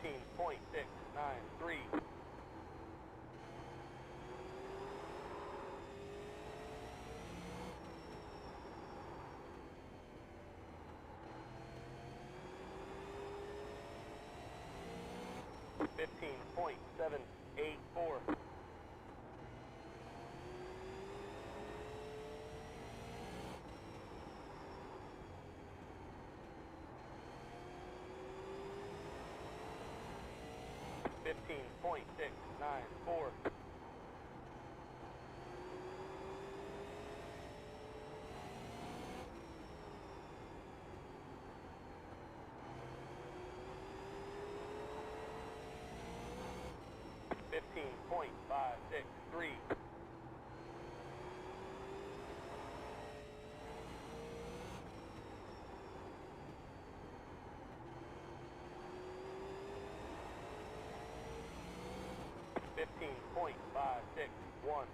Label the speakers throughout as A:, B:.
A: 15.693. 15.784. 15.694. 15.563. 15.561.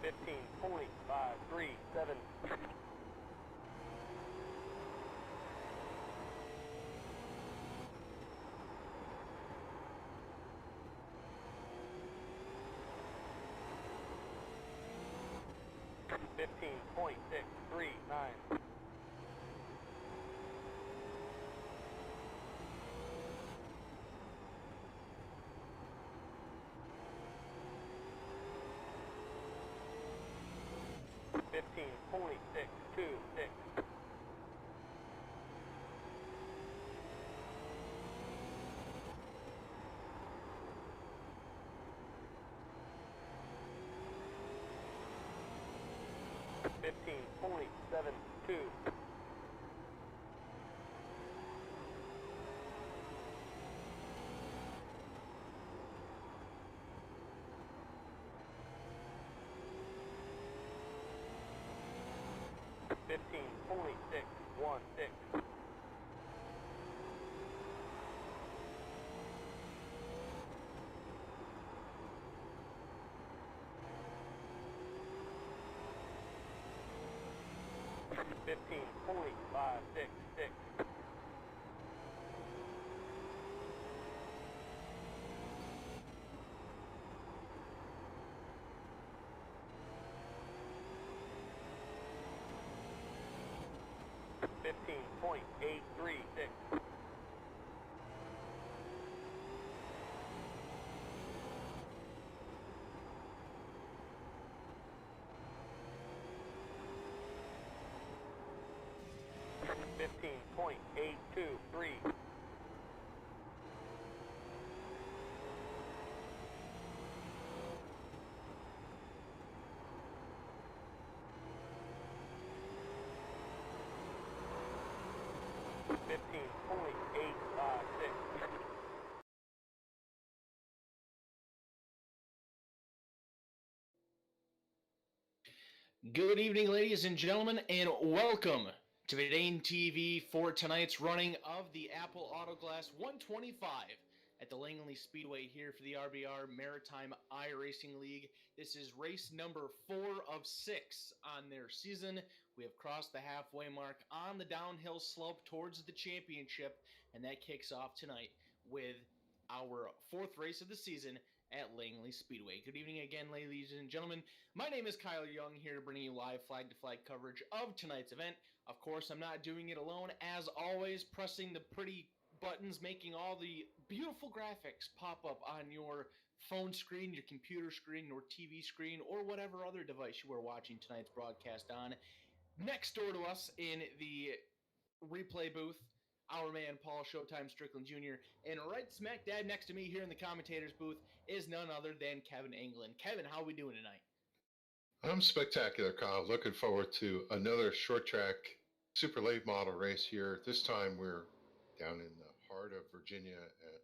A: 15.537. 15.639. 15.626. 15.72. 15.616. 15.566. 15.836. 15.823. 15.856.
B: Good evening, ladies and gentlemen, and welcome to VEIN TV for tonight's running of the Apple Autoglass 125 at the Langley Speedway here for the RBR Maritime iRacing League. This is race number 4 of 6 on their season. We have crossed the halfway mark on the downhill slope towards the championship, and that kicks off tonight with our 4th race of the season at Langley Speedway. Good evening again, ladies and gentlemen. My name is Kyle Young, here to bring you live flag-to-flag coverage of tonight's event. Of course, I'm not doing it alone. As always, pressing the pretty buttons, making all the beautiful graphics pop up on your phone screen, your computer screen, your TV screen, or whatever other device you are watching tonight's broadcast on. Next door to us in the replay booth, our man Paul Showtime Strickland Jr., and right smack dab next to me here in the commentator's booth is none other than Kevin England. Kevin, how are we doing tonight?
C: I'm spectacular, Kyle. Looking forward to another short track super late model race here. This time we're down in the heart of Virginia, and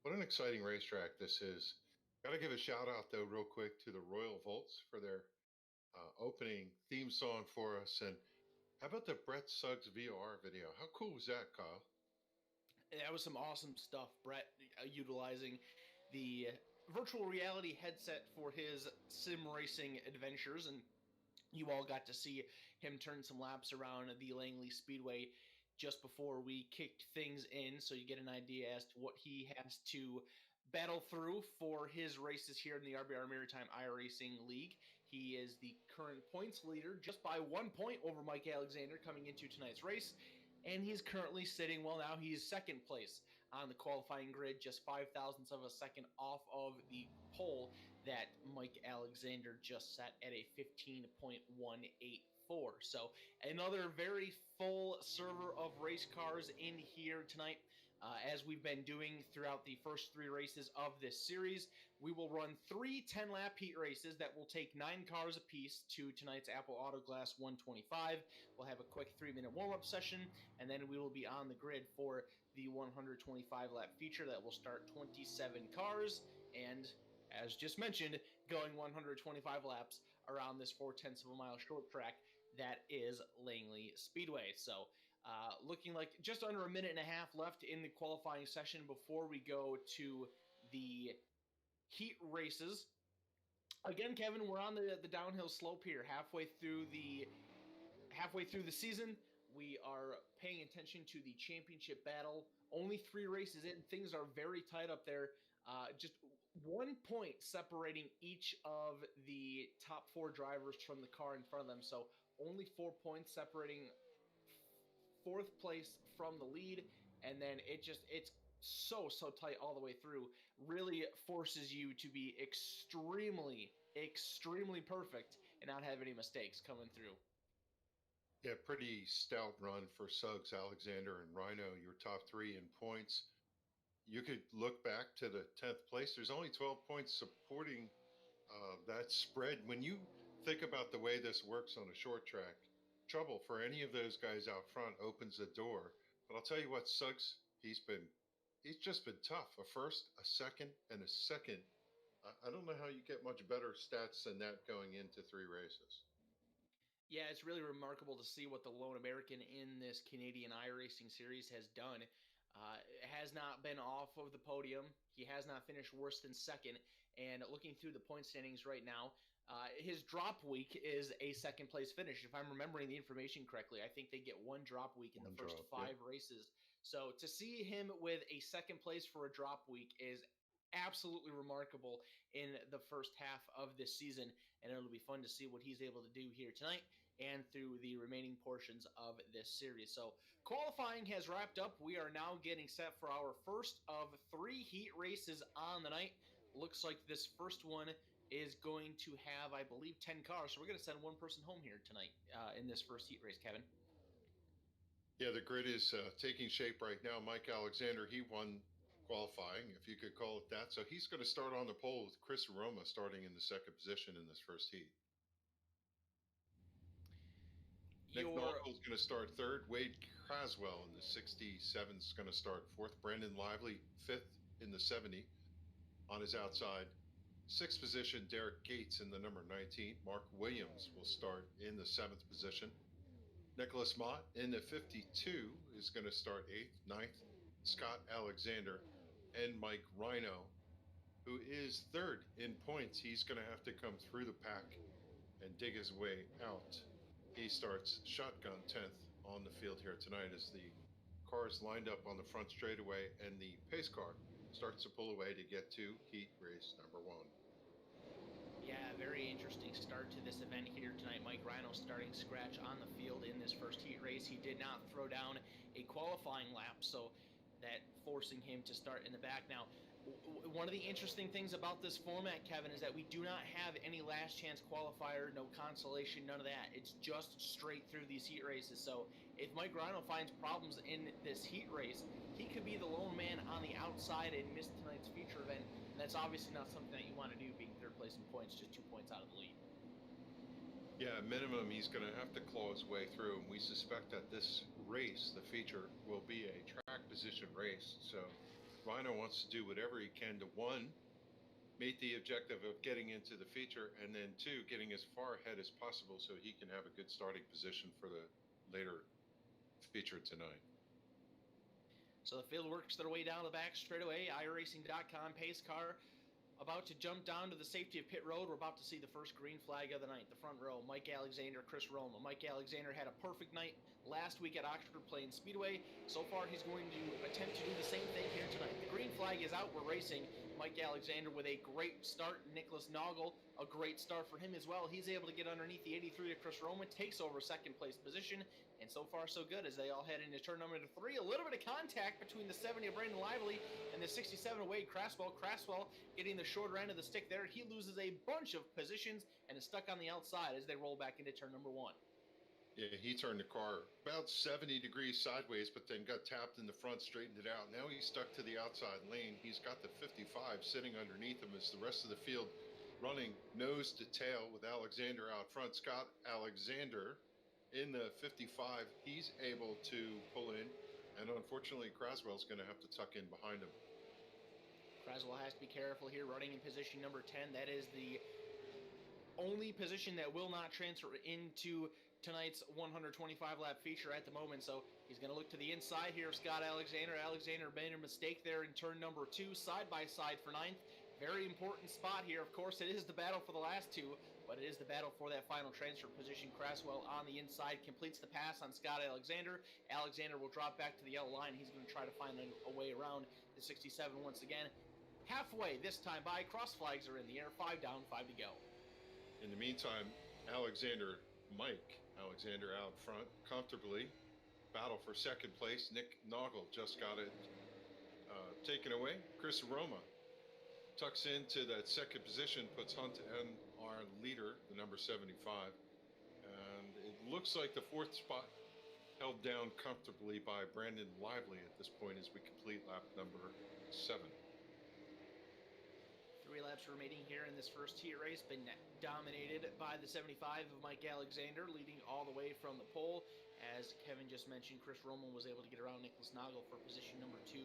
C: what an exciting racetrack this is. Got to give a shout out, though, real quick to the Royal Volts for their opening theme song for us. And how about the Brett Suggs VOR video? How cool was that, Kyle?
B: That was some awesome stuff, Brett, utilizing the virtual reality headset for his sim racing adventures, and you all got to see him turn some laps around the Langley Speedway just before we kicked things in, so you get an idea as to what he has to battle through for his races here in the RBR Maritime iRacing League. He is the current points leader just by 1 point over Mike Alexander coming into tonight's race, and he's currently sitting, well, now he's second place on the qualifying grid, just 0.005 of a second off of the pole that Mike Alexander just set at a 15.184. So another very full server of race cars in here tonight. As we've been doing throughout the first 3 races of this series, we will run 3 10-lap heat races that will take 9 cars apiece to tonight's Apple Auto Glass 125. We'll have a quick 3-minute warm-up session, and then we will be on the grid for the 125-lap feature that will start 27 cars, and as just mentioned, going 125 laps around this 0.4 mile short track that is Langley Speedway. So looking like just under a minute and a half left in the qualifying session before we go to the heat races. Again, Kevin, we're on the downhill slope here, halfway through the season. We are paying attention to the championship battle. Only 3 races in, things are very tight up there. Just 1 point separating each of the top 4 drivers from the car in front of them. So only 4 points separating 4th place from the lead, and then it's so tight all the way through. Really forces you to be extremely perfect and not have any mistakes coming through.
C: Yeah, pretty stout run for Suggs, Alexander, and Rhino, your top 3 in points. You could look back to the 10th place. There's only 12 points supporting that spread. When you think about the way this works on a short track, trouble for any of those guys out front opens the door. But I'll tell you what, Suggs, he's just been tough. A first, a second, and a second. I don't know how you get much better stats than that going into 3 races.
B: Yeah, it's really remarkable to see what the lone American in this Canadian iRacing series has done. Has not been off of the podium. He has not finished worse than second. And looking through the point standings right now, his drop week is a second place finish. If I'm remembering the information correctly, I think they get 1 drop week in the first 5 races. So to see him with a second place for a drop week is absolutely remarkable in the first half of this season, and it'll be fun to see what he's able to do here tonight and through the remaining portions of this series. So qualifying has wrapped up. We are now getting set for our first of 3 heat races on the night. Looks like this first one is going to have, I believe, 10 cars. So we're going to send 1 person home here tonight in this first heat race, Kevin.
C: Yeah, the grid is taking shape right now. Mike Alexander, he won qualifying, if you could call it that. So he's going to start on the pole with Chris Roma starting in the 2nd position in this first heat. Nick Nolko is going to start 3rd. Wade Craswell in the 67 is going to start 4th. Brendan Lively 5th in the 70 on his outside. 6th position, Derek Gates in the number 19. Mark Williams will start in the 7th position. Nicholas Mott in the 52 is going to start 8th. 9th, Scott Alexander. And Mike Rhino, who is 3rd in points. He's going to have to come through the pack and dig his way out. He starts shotgun 10th on the field here tonight as the cars lined up on the front straightaway, and the pace car starts to pull away to get to heat race number 1.
B: Yeah, very interesting start to this event here tonight. Mike Rhino starting scratch on the field in this first heat race. He did not throw down a qualifying lap, so that forcing him to start in the back. Now, one of the interesting things about this format, Kevin, is that we do not have any last chance qualifier, no consolation, none of that. It's just straight through these heat races. So if Mike Rhino finds problems in this heat race, he could be the lone man on the outside and miss tonight's feature event. And that's obviously not something that you want to do, being 3rd place in points, just 2 points out of the lead.
C: Yeah, minimum, he's going to have to claw his way through. And we suspect that this race, the feature, will be a track position race. So Rhino wants to do whatever he can to, 1, meet the objective of getting into the feature, and then 2, getting as far ahead as possible so he can have a good starting position for the later feature tonight.
B: So the field works their way down the back straight away. iRacing.com pace car About to jump down to the safety of pit road. We're about to see the first green flag of the night. The front row, Mike Alexander, Chris Roma. Mike Alexander had a perfect night last week at Oxford Plains Speedway. So far, he's going to attempt to do the same thing here tonight. The green flag is out. We're racing. Mike Alexander with a great start. Nicholas Noggle, a great start for him as well. He's able to get underneath the 83 to Chris Roma, takes over second place position, and so far so good as they all head into turn number 3. A little bit of contact between the 70 of Brandon Lively and the 67 of Wade Craswell. Craswell getting the shorter end of the stick there. He loses a bunch of positions and is stuck on the outside as they roll back into turn number 1.
C: Yeah, he turned the car about 70 degrees sideways, but then got tapped in the front, straightened it out. Now he's stuck to the outside lane. He's got the 55 sitting underneath him as the rest of the field running nose to tail with Alexander out front. Scott Alexander in the 55, he's able to pull in, and unfortunately Craswell's going to have to tuck in behind him.
B: Craswell has to be careful here, running in position number 10. That is the only position that will not transfer into tonight's 125-lap feature at the moment, so he's going to look to the inside here of Scott Alexander. Alexander made a mistake there in turn number 2, side-by-side for 9th. Very important spot here. Of course, it is the battle for the last 2, but it is the battle for that final transfer position. Craswell on the inside completes the pass on Scott Alexander. Alexander will drop back to the yellow line. He's going to try to find a way around the 67 once again. Halfway this time by, cross flags are in the air, 5 down, 5 to go.
C: In the meantime, Mike Alexander out front comfortably. Battle for second place. Nick Noggle just got it taken away. Chris Roma tucks into that second position, puts Hunt and our leader, the number 75. And it looks like the 4th spot held down comfortably by Brandon Lively at this point as we complete lap number 7.
B: 3 laps remaining here in this first heat race, been dominated by the 75 of Mike Alexander, leading all the way from the pole. As Kevin just mentioned, Chris Roma was able to get around Nicholas Noggle for position number 2.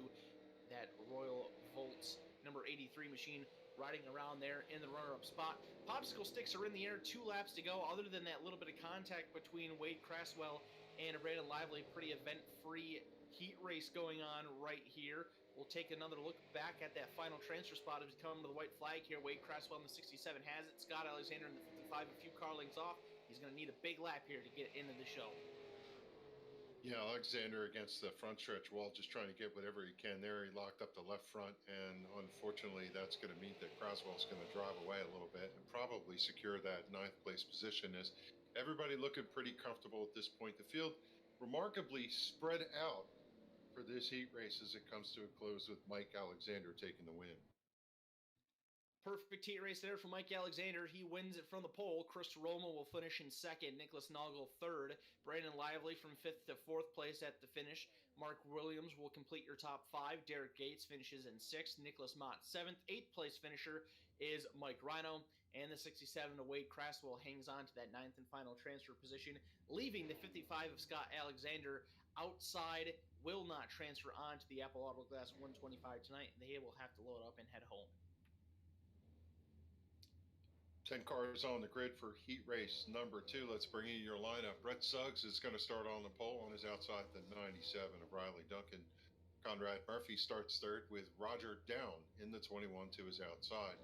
B: That Royal Volts number 83 machine riding around there in the runner-up spot. Popsicle sticks are in the air, 2 laps to go. Other than that little bit of contact between Wade Craswell and Brandon Lively, pretty event-free heat race going on right here. We'll take another look back at that final transfer spot as we come to the white flag here. Wade Craswell in the 67 has it. Scott Alexander in the 55, a few car lengths off. He's going to need a big lap here to get into the show.
C: Yeah, Alexander against the front stretch wall, just trying to get whatever he can there. He locked up the left front, and unfortunately that's going to mean that Craswell's going to drive away a little bit and probably secure that 9th place position, as everybody looking pretty comfortable at this point. The field remarkably spread out for this heat race as it comes to a close, with Mike Alexander taking the win.
B: Perfect heat race there for Mike Alexander. He wins it from the pole. Chris Roma will finish in 2nd. Nicholas Noggle 3rd. Brandon Lively from 5th to 4th place at the finish. Mark Williams will complete your top 5. Derek Gates finishes in 6th. Nicholas Mott 7th. 8th place finisher is Mike Rhino. And the 67 of Wade Craswell hangs on to that 9th and final transfer position, leaving the 55 of Scott Alexander outside. Will not transfer on to the Apple Auto Glass 125 tonight. They will have to load up and head home.
C: 10 cars on the grid for heat race number 2. Let's bring you your lineup. Brett Suggs is going to start on the pole on his outside, the 97 of Riley Duncan. Conrad Murphy starts 3rd with Roger Down in the 21 to his outside.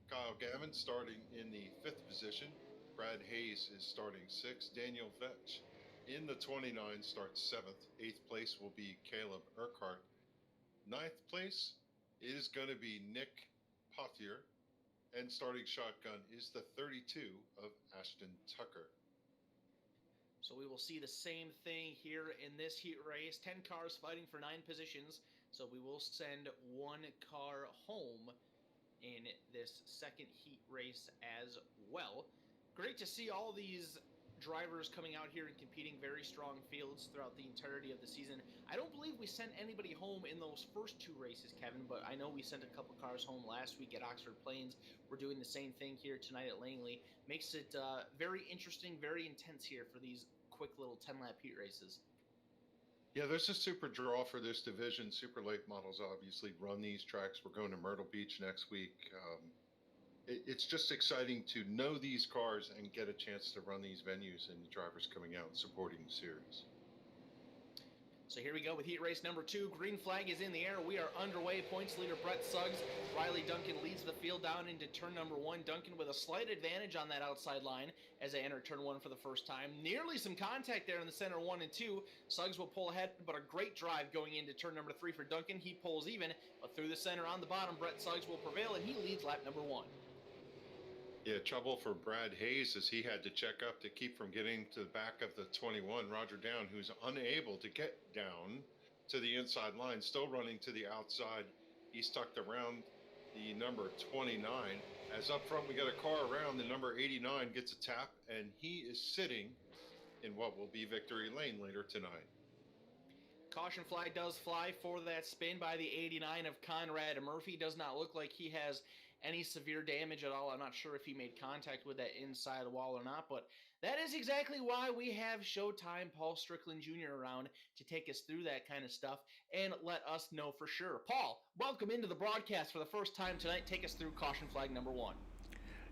C: Kyle Gavin starting in the 5th position. Brad Hayes is starting 6th. Daniel Vetch in the 29 starts 7th. 8th place will be Caleb Urquhart. 9th place is going to be Nick Pothier. And starting shotgun is the 32 of Ashton Tucker.
B: So we will see the same thing here in this heat race. 10 cars fighting for 9 positions. So we will send 1 car home in this second heat race as well. Great to see all these drivers coming out here and competing. Very strong fields throughout the entirety of the season. I don't believe we sent anybody home in those first 2 races, Kevin, but I know we sent a couple cars home last week at Oxford Plains. We're doing the same thing here tonight at Langley. Makes it very interesting, very intense here for these quick little 10-lap heat races.
C: Yeah, there's a super draw for this division. Super late models obviously run these tracks. We're going to Myrtle Beach next week. It's just exciting to know these cars and get a chance to run these venues and the drivers coming out and supporting the series.
B: So here we go with heat race number 2. Green flag is in the air. We are underway. Points leader Brett Suggs. Riley Duncan leads the field down into turn number 1. Duncan with a slight advantage on that outside line as they enter turn 1 for the first time. Nearly some contact there in the center 1 and 2. Suggs will pull ahead, but a great drive going into turn number 3 for Duncan. He pulls even, but through the center on the bottom, Brett Suggs will prevail, and he leads lap number 1.
C: Yeah, trouble for Brad Hayes as he had to check up to keep from getting to the back of the 21, Roger Down, who's unable to get down to the inside line, still running to the outside. He's tucked around the number 29. As up front, we got a car around, the number 89 gets a tap, and he is sitting in what will be victory lane later tonight.
B: Caution flag does fly for that spin by the 89 of Conrad Murphy. Does not look like he has any severe damage at all. I'm not sure if he made contact with that inside wall or not, but that is exactly why we have Showtime Paul Strickland Jr. around to take us through that kind of stuff and let us know for sure. Paul, welcome into the broadcast for the first time tonight. Take us through caution flag number 1.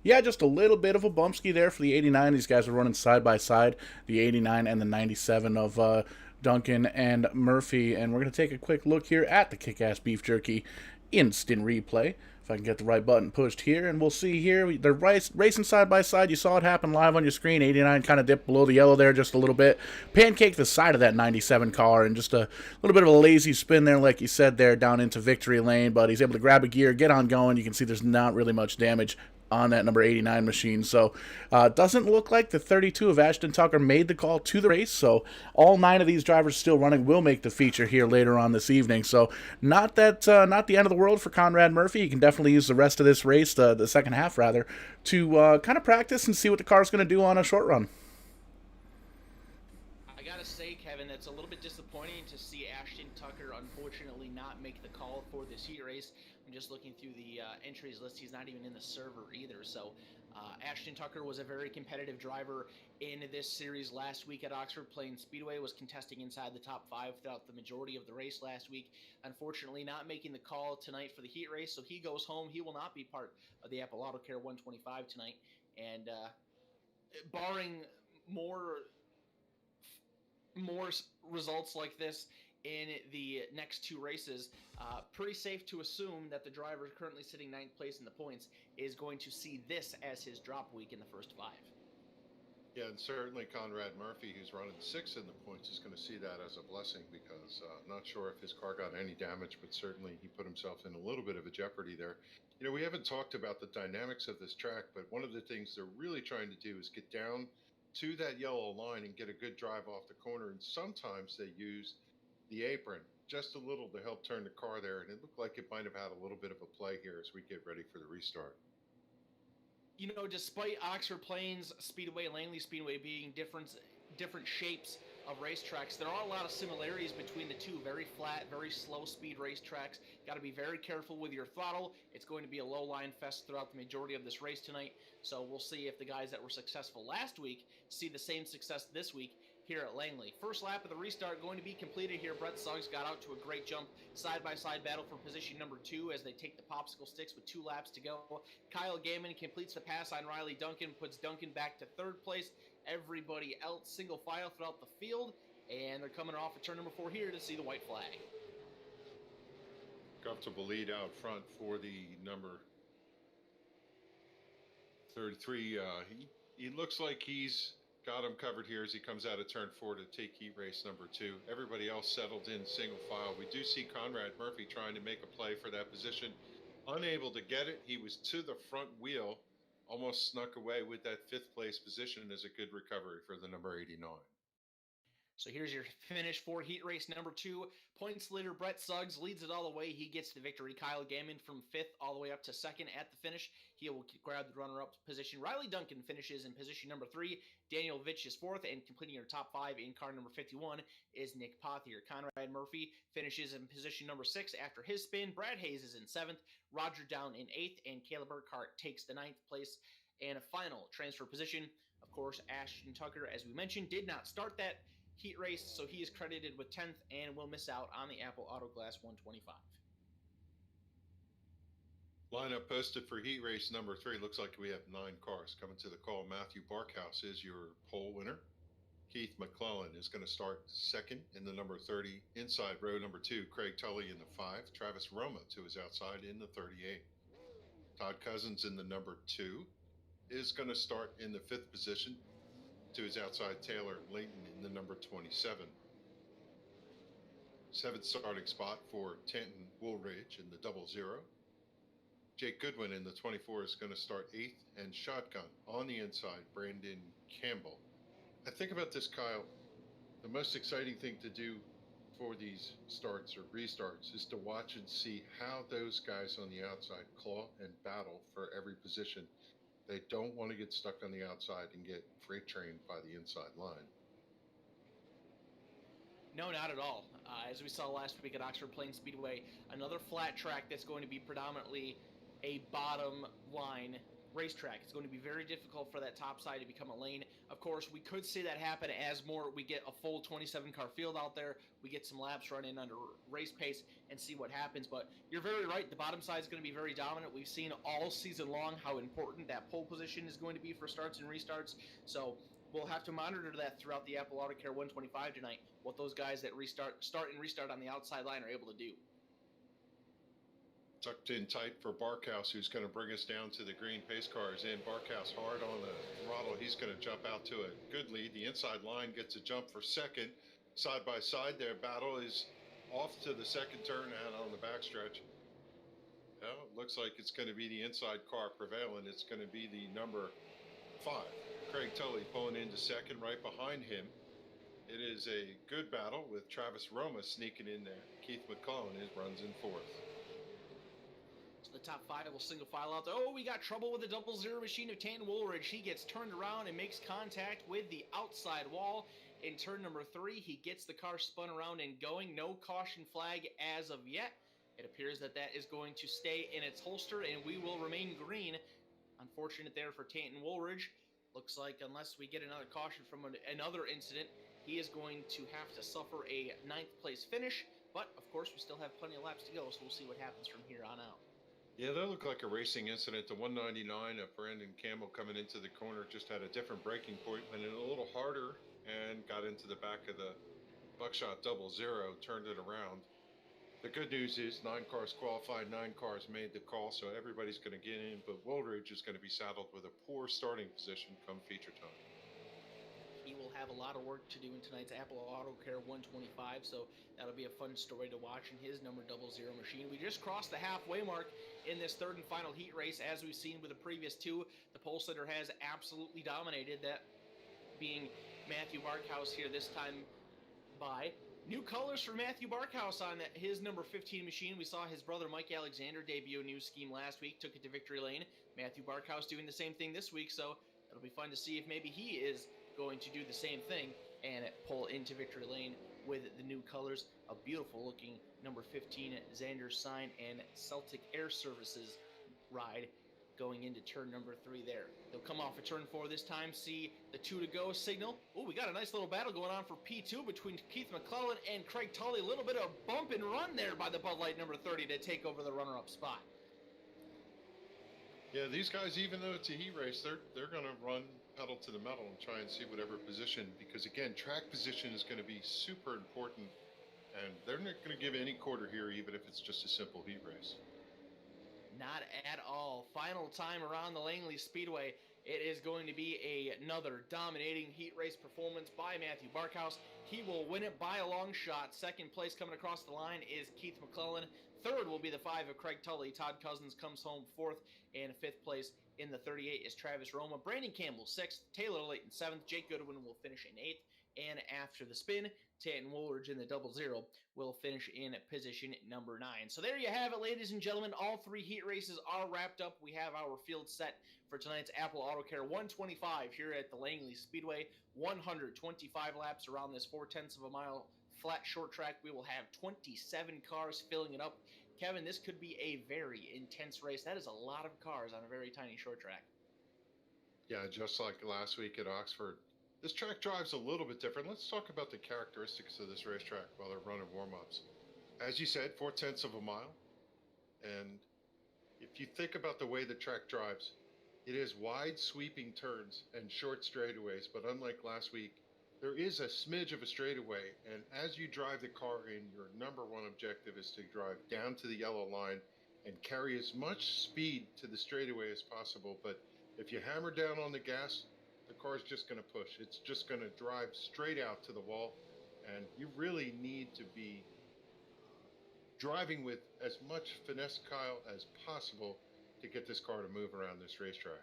D: Yeah, just a little bit of a bumpski there for the 89. These guys are running side by side, the 89 and the 97 of Duncan and Murphy. And we're going to take a quick look here at the Kick-Ass Beef Jerky instant replay. If I can get the right button pushed here, and we'll see here, they're racing side by side. You saw it happen live on your screen. 89 kind of dipped below the yellow there just a little bit. Pancaked the side of that 97 car, and just a little bit of a lazy spin there, like you said there, down into victory lane. But he's able to grab a gear, get on going. You can see there's not really much damage on that number 89 machine. So doesn't look like the 32 of Ashton Tucker made the call to the race. So all 9 of these drivers still running will make the feature here later on this evening. So not the end of the world for Conrad Murphy. He can definitely use the rest of this race, the second half rather, to kind of practice and see what the car's going to do on a short run.
B: I gotta say, Kevin, that's a little bit disappointing to see Ashton Tucker unfortunately not make the call for this heat race. I'm just looking through the entries list. He's not even in the server either. So Ashton Tucker was a very competitive driver in this series last week at Oxford Plains Speedway, was contesting inside the top 5 throughout the majority of the race last week. Unfortunately, not making the call tonight for the heat race, so he goes home. He will not be part of the Apple Auto Care 125 tonight. And barring more results like this in the next 2 races, pretty safe to assume that the driver currently sitting 9th place in the points is going to see this as his drop week in the first 5.
C: Yeah, and certainly Conrad Murphy, who's running 6th in the points, is going to see that as a blessing because I'm not sure if his car got any damage, but certainly he put himself in a little bit of a jeopardy there. You know, we haven't talked about the dynamics of this track, but one of the things they're really trying to do is get down to that yellow line and get a good drive off the corner, and sometimes they use the apron just a little to help turn the car there, and it looked like it might have had a little bit of a play here as we get ready for the restart.
B: You know, despite Oxford Plains Speedway and Langley Speedway being different shapes of racetracks, there are a lot of similarities between the two. Very flat, very slow speed racetracks. Got to be very careful with your throttle. It's going to be a low line fest throughout the majority of this race tonight. So we'll see if the guys that were successful last week see the same success this week here at Langley. First lap of the restart going to be completed here. Brett Suggs got out to a great jump. Side-by-side battle for position number 2 as they take the popsicle sticks with 2 laps to go. Kyle Gaiman completes the pass on Riley Duncan, puts Duncan back to 3rd place. Everybody else single file throughout the field, and they're coming off of turn number 4 here to see the white flag.
C: Comfortable lead out front for the number 33. He looks like he's got him covered here as he comes out of turn 4 to take heat race number 2. Everybody else settled in single file. We do see Conrad Murphy trying to make a play for that position. Unable to get it. He was to the front wheel, almost snuck away with that 5th place position as a good recovery for the number 89.
B: So here's your finish for heat race number 2. Points leader Brett Suggs leads it all the way. He gets the victory. Kyle Gaiman from 5th all the way up to 2nd at the finish. He will grab the runner-up position. Riley Duncan finishes in position number 3. Daniel Vitch is 4th, and completing your top 5 in car number 51 is Nick Pothier. Conrad Murphy finishes in position number 6 after his spin. Brad Hayes is in 7th. Roger Down in 8th, and Caleb Urquhart takes the 9th place. And a final transfer position, of course, Ashton Tucker, as we mentioned, did not start that heat race, so he is credited with 10th and will miss out on the Apple Auto Glass 125.
C: Lineup posted for heat race number 3. Looks like we have 9 cars coming to the call. Matthew Barkhouse is your pole winner. Keith McClellan is going to start second in the number 30. Inside row number 2, Craig Tully in the 5. Travis Roma to his outside in the 38. Todd Cousins in the number 2 is going to start in the 5th position. To his outside, Taylor Layton in the number 27. 7th starting spot for Tanton Woolridge in the 00. Jake Goodwin in the 24 is going to start 8th, and shotgun on the inside, Brandon Campbell. I think about this, Kyle. The most exciting thing to do for these starts or restarts is to watch and see how those guys on the outside claw and battle for every position. They don't want to get stuck on the outside and get freight trained by the inside line.
B: No, not at all. As we saw last week at Oxford Plains Speedway, another flat track that's going to be predominantly a bottom line racetrack. It's going to be very difficult for that top side to become a lane. Of course, we could see that happen as we get a full 27 car field out there. We get some laps running under race pace and see what happens. But you're very right. The bottom side is going to be very dominant. We've seen all season long how important that pole position is going to be for starts and restarts. So we'll have to monitor that throughout the Apple Auto Care 125 tonight, what those guys that start and restart on the outside line are able to do.
C: Tucked in tight for Barkhouse, who's going to bring us down to the green pace cars in. Barkhouse hard on the throttle. He's going to jump out to a good lead. The inside line gets a jump for second. Side by side, their battle is off to the second turn and on the backstretch. Well, it looks like it's going to be the inside car prevailing. It's going to be the number 5. Craig Tully pulling into second right behind him. It is a good battle with Travis Roma sneaking in there. Keith McClellan runs in 4th.
B: The top 5 will single file out there. Oh, we got trouble with the 00 machine of Tanton Woolridge. He gets turned around and makes contact with the outside wall. In turn number 3, he gets the car spun around and going. No caution flag as of yet. It appears that is going to stay in its holster, and we will remain green. Unfortunate there for Tanton Woolridge. Looks like unless we get another caution from another incident, he is going to have to suffer a 9th place finish. But, of course, we still have plenty of laps to go, so we'll see what happens from here on out.
C: Yeah, that looked like a racing incident. The 199 of Brandon Campbell coming into the corner just had a different braking point, went in a little harder and got into the back of the Buckshot 00, turned it around. The good news is 9 cars qualified, 9 cars made the call, so everybody's going to get in, but Woolridge is going to be saddled with a poor starting position come feature time.
B: He will have a lot of work to do in tonight's Apple Auto Care 125, so that'll be a fun story to watch in his number 00 machine. We just crossed the halfway mark in this 3rd and final heat race. As we've seen with the previous 2, the pole sitter has absolutely dominated, that being Matthew Barkhouse here this time by. New colors for Matthew Barkhouse on his number 15 machine. We saw his brother Mike Alexander debut a new scheme last week, took it to victory lane. Matthew Barkhouse doing the same thing this week, so it'll be fun to see if maybe he is going to do the same thing and pull into victory lane with the new colors. A beautiful looking number 15 Xander sign and Celtic Air Services ride going into turn number 3 there. They'll come off of turn 4 this time, see the 2 to go signal. Oh, we got a nice little battle going on for P2 between Keith McClellan and Craig Tully. A little bit of bump and run there by the Bud Light number 30 to take over the runner-up spot.
C: Yeah, these guys, even though it's a heat race, they're going to run pedal to the metal and try and see whatever position, because again, track position is going to be super important, and they're not going to give any quarter here, even if it's just a simple heat race.
B: Not at all. Final time around the Langley Speedway. It is going to be another dominating heat race performance by Matthew Barkhouse. He will win it by a long shot. 2nd place coming across the line is Keith McClellan. 3rd will be the 5 of Craig Tully. Todd Cousins comes home 4th, and 5th place in the 38 is Travis Roma. Brandon Campbell 6th. Taylor Layton 7th. Jake Goodwin will finish in 8th. And after the spin, Tanton Woolridge in the 00 will finish in position number 9. So there you have it, ladies and gentlemen. All 3 heat races are wrapped up. We have our field set for tonight's Apple Auto Care 125 here at the Langley Speedway. 125 laps around this 0.4 mile flat short track. We will have 27 cars filling it up. Kevin, this could be a very intense race. That is a lot of cars on a very tiny short track.
C: Yeah, just like last week at Oxford. This track drives a little bit different. Let's talk about the characteristics of this racetrack while they're running warm-ups. As you said, 0.4 mile. And if you think about the way the track drives, it is wide sweeping turns and short straightaways. But unlike last week, there is a smidge of a straightaway, and as you drive the car in, your number one objective is to drive down to the yellow line and carry as much speed to the straightaway as possible. But if you hammer down on the gas, the car's just going to push. It's just going to drive straight out to the wall, and you really need to be driving with as much finesse, Kyle, as possible to get this car to move around this racetrack.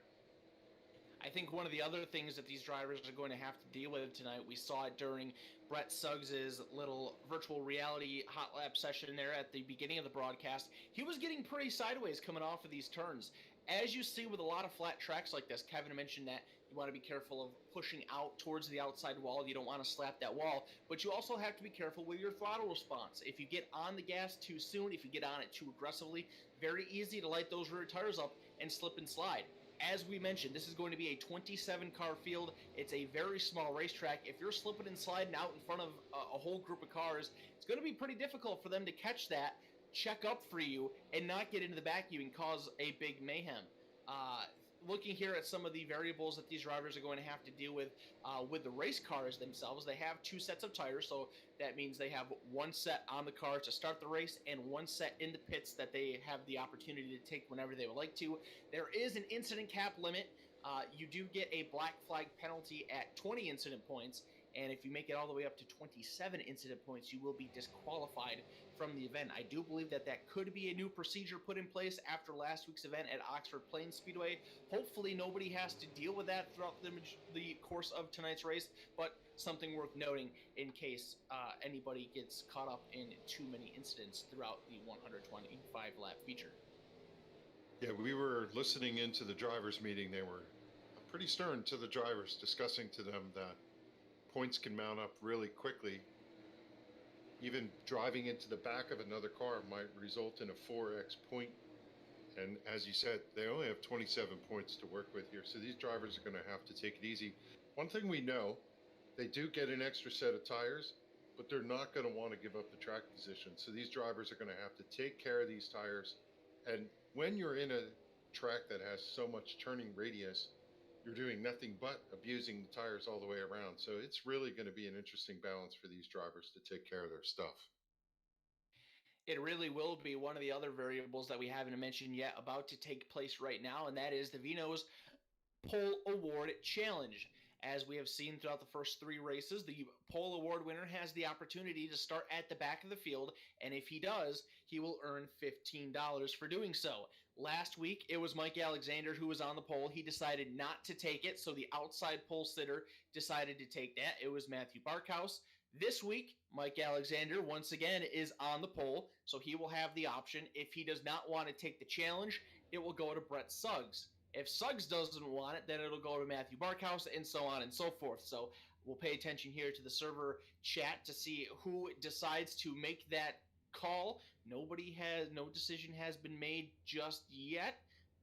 B: I think one of the other things that these drivers are going to have to deal with tonight, we saw it during Brett Suggs' little virtual reality hot lap session there at the beginning of the broadcast. He was getting pretty sideways coming off of these turns. As you see with a lot of flat tracks like this, Kevin mentioned that you want to be careful of pushing out towards the outside wall. You don't want to slap that wall, but you also have to be careful with your throttle response. If you get on the gas too soon, if you get on it too aggressively, very easy to light those rear tires up and slip and slide. As we mentioned, this is going to be a 27-car field. It's a very small racetrack. If you're slipping and sliding out in front of a whole group of cars, it's going to be pretty difficult for them to catch that, check up for you, and not get into the back of you and cause a big mayhem. Looking here at some of the variables that these drivers are going to have to deal with the race cars themselves, they have two sets of tires, so that means they have one set on the car to start the race and one set in the pits that they have the opportunity to take whenever they would like to. There is an incident cap limit. You do get a black flag penalty at 20 incident points, and if you make it all the way up to 27 incident points, you will be disqualified from the event. I do believe that that could be a new procedure put in place after last week's event at Oxford Plains Speedway. Hopefully nobody has to deal with that throughout the course of tonight's race, but something worth noting in case anybody gets caught up in too many incidents throughout the 125 lap feature.
C: Yeah, we were listening into the drivers' meeting. They were pretty stern to the drivers, discussing to them that points can mount up really quickly. Even driving into the back of another car might result in a 4x point. And as you said, they only have 27 points to work with here. So these drivers are going to have to take it easy. One thing we know, they do get an extra set of tires, but they're not going to want to give up the track position. So these drivers are going to have to take care of these tires. And when you're in a track that has so much turning radius, you're doing nothing but abusing the tires all the way around. So it's really going to be an interesting balance for these drivers to take care of their stuff.
B: It really will be. One of the other variables that we haven't mentioned yet about to take place right now, and that is the VEINOTTE'S Pole Award Challenge. As we have seen throughout the first three races, the pole award winner has the opportunity to start at the back of the field, and if he does, he will earn $15 for doing so. Last week, it was Mike Alexander who was on the pole. He decided not to take it, so the outside pole sitter decided to take that. It was Matthew Barkhouse. This week, Mike Alexander, once again, is on the pole, so he will have the option. If he does not want to take the challenge, it will go to Brett Suggs. If Suggs doesn't want it, then it'll go to Matthew Barkhouse, and so on and so forth. So we'll pay attention here to the server chat to see who decides to make that call. No decision has been made just yet,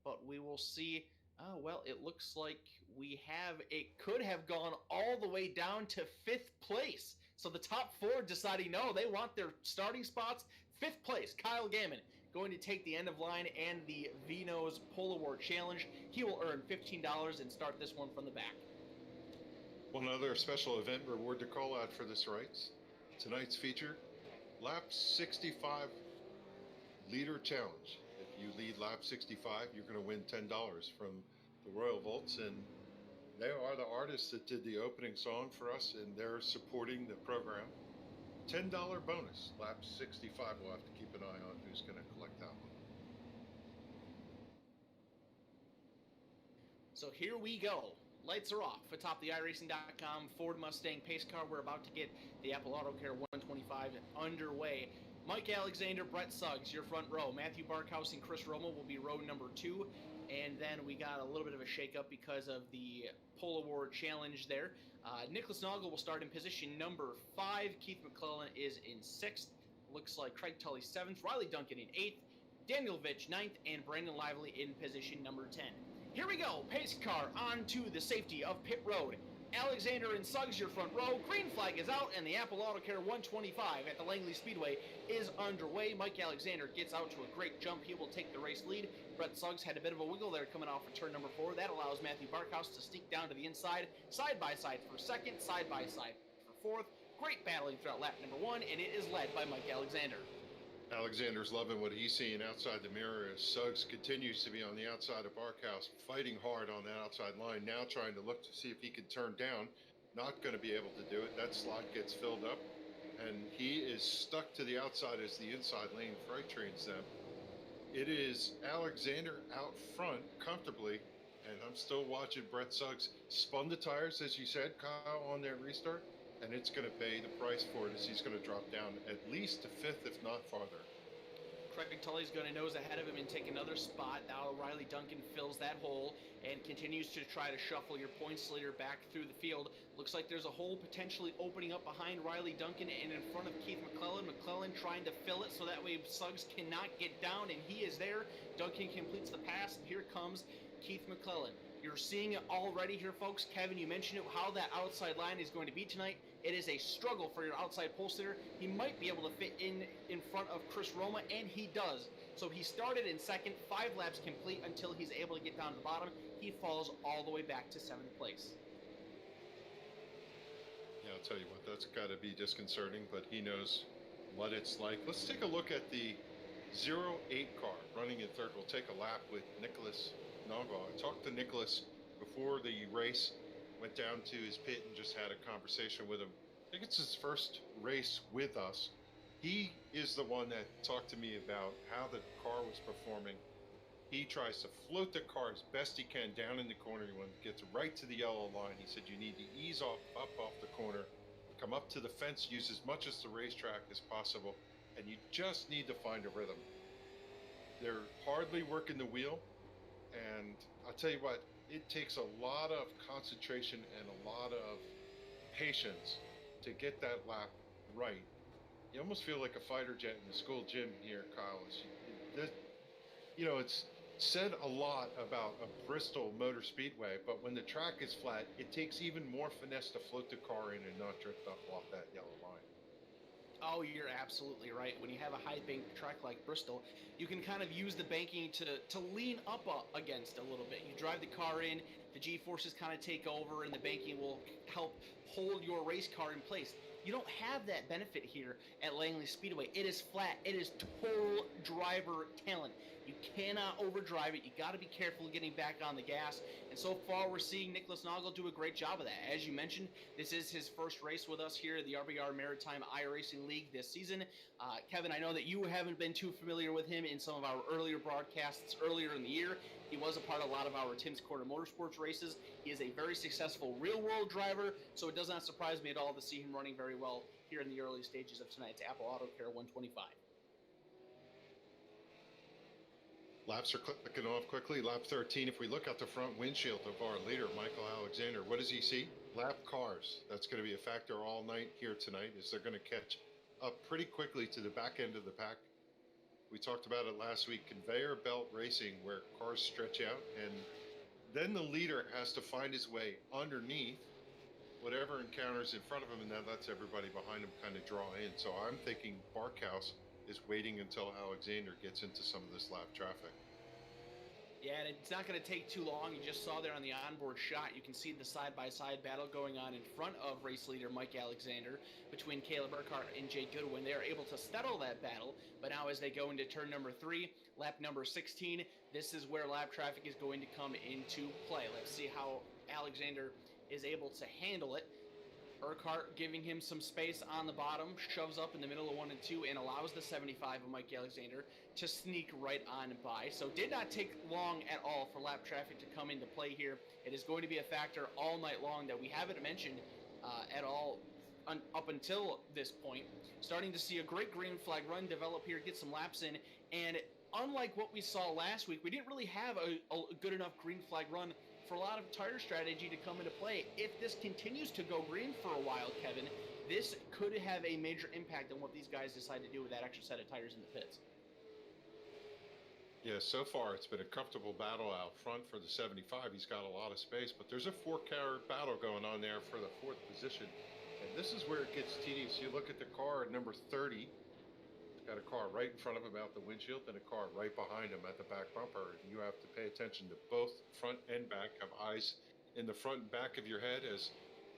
B: but we will see. Oh, well, it looks like it could have gone all the way down to 5th place. So the top four deciding no, they want their starting spots. 5th place, Kyle Gammon, going to take the end of line and the VEINOTTE'S Pole Award Challenge. He will earn $15 and start this one from the back.
C: One other special event reward to call out for this race. Tonight's feature, lap 65 leader challenge. If you lead lap 65, you're going to win $10 from the Royal Volts, and they are the artists that did the opening song for us, and they're supporting the program. $10 bonus, lap 65. We'll have to keep an eye on who's going to collect that one.
B: So here we go. Lights are off atop the iRacing.com Ford Mustang pace car. We're about to get the Apple Auto Care 125 underway. Mike Alexander, Brett Suggs, your front row. Matthew Barkhouse and Chris Roma will be row number 2. And then we got a little bit of a shakeup because of the Pole Award Challenge there. Nicholas Noggle will start in position number 5. Keith McClellan is in 6th. Looks like Craig Tully 7th. Riley Duncan in 8th. Daniel Vitch 9th. And Brandon Lively in position number 10. Here we go. Pace car onto the safety of pit road. Alexander and Suggs, your front row. Green flag is out, and the Apple Auto Care 125 at the Langley Speedway is underway. Mike Alexander gets out to a great jump. He will take the race lead. Brett Suggs had a bit of a wiggle there coming off of turn number 4. That allows Matthew Barkhouse to sneak down to the inside, side by side for second, side by side fourth. Great battling throughout lap number 1, and it is led by Mike Alexander.
C: Alexander's loving what he's seeing outside the mirror as Suggs continues to be on the outside of Barkhouse, fighting hard on that outside line, now trying to look to see if he can turn down. Not going to be able to do it. That slot gets filled up, and he is stuck to the outside as the inside lane freight trains them. It is Alexander out front comfortably, and I'm still watching Brett Suggs spun the tires, as you said, Kyle, on their restart. And it's going to pay the price for it as he's going to drop down at least to 5th, if not farther.
B: Craig Tully's going to nose ahead of him and take another spot. Now Riley Duncan fills that hole and continues to try to shuffle your points leader back through the field. Looks like there's a hole potentially opening up behind Riley Duncan and in front of Keith McClellan. McClellan trying to fill it so that way Suggs cannot get down, and he is there. Duncan completes the pass, and here comes Keith McClellan. You're seeing it already here, folks. Kevin, you mentioned it, how that outside line is going to be tonight. It is a struggle for your outside pole sitter. He might be able to fit in front of Chris Roma, and he does. So he started in second, 5 laps complete until he's able to get down to the bottom. He falls all the way back to 7th place.
C: Yeah, I'll tell you what, that's got to be disconcerting, but he knows what it's like. Let's take a look at the 08 car running in third. We'll take a lap with Nicholas Nova. I talked to Nicholas before the race, went down to his pit and just had a conversation with him. I think it's his first race with us. He is the one that talked to me about how the car was performing. He tries to float the car as best he can down in the corner. When it gets right to the yellow line, he said you need to ease up off the corner, come up to the fence, use as much as the racetrack as possible, and you just need to find a rhythm. They're hardly working the wheel. And I'll tell you what, it takes a lot of concentration and a lot of patience to get that lap right. You almost feel like a fighter jet in the school gym here, Kyle. It's said a lot about a Bristol Motor Speedway, but when the track is flat, it takes even more finesse to float the car in and not drift off that yellow line.
B: Oh, you're absolutely right. When you have a high bank track like Bristol, you can kind of use the banking to lean up against a little bit. You drive the car in, the G-forces kind of take over, and the banking will help hold your race car in place. You don't have that benefit here at Langley Speedway. It is flat. It is total driver talent. You cannot overdrive it. You got to be careful getting back on the gas. And so far, we're seeing Nicholas Noggle do a great job of that. As you mentioned, this is his first race with us here at the RBR Maritime iRacing League this season. Kevin, I know that you haven't been too familiar with him in some of our earlier broadcasts earlier in the year. He was a part of a lot of our Tim's Corner Motorsports races. He is a very successful real-world driver, so it does not surprise me at all to see him running very well here in the early stages of tonight's Apple Auto Care 125.
C: Laps are clicking off quickly. Lap 13, if we look out the front windshield of our leader, Michael Alexander, what does he see? Lap cars. That's going to be a factor all night here tonight, is they're going to catch up pretty quickly to the back end of the pack. We talked about it last week, conveyor belt racing, where cars stretch out, and then the leader has to find his way underneath whatever encounters in front of him, and that lets everybody behind him kind of draw in. So I'm thinking Barkhouse is waiting until Alexander gets into some of this lap traffic.
B: Yeah, and it's not going to take too long. You just saw there on the onboard shot, you can see the side-by-side battle going on in front of race leader Mike Alexander between Caleb Urquhart and Jay Goodwin. They are able to settle that battle, but now as they go into turn number 3, lap number 16, this is where lap traffic is going to come into play. Let's see how Alexander is able to handle it. Urquhart giving him some space on the bottom, shoves up in the middle of 1 and 2, and allows the 75 of Mike Alexander to sneak right on by. So did not take long at all for lap traffic to come into play here. It is going to be a factor all night long that we haven't mentioned at all up until this point. Starting to see a great green flag run develop here, get some laps in, and unlike what we saw last week, we didn't really have a good enough green flag run for a lot of tire strategy to come into play. If this continues to go green for a while, Kevin, this could have a major impact on what these guys decide to do with that extra set of tires in the pits.
C: Yeah, so far it's been a comfortable battle out front for the 75. He's got a lot of space, but there's a 4-car battle going on there for the 4th position. And this is where it gets tedious. You look at the car at number 30. Got a car right in front of him out the windshield and a car right behind him at the back bumper. And you have to pay attention to both front and back. Have eyes in the front and back of your head as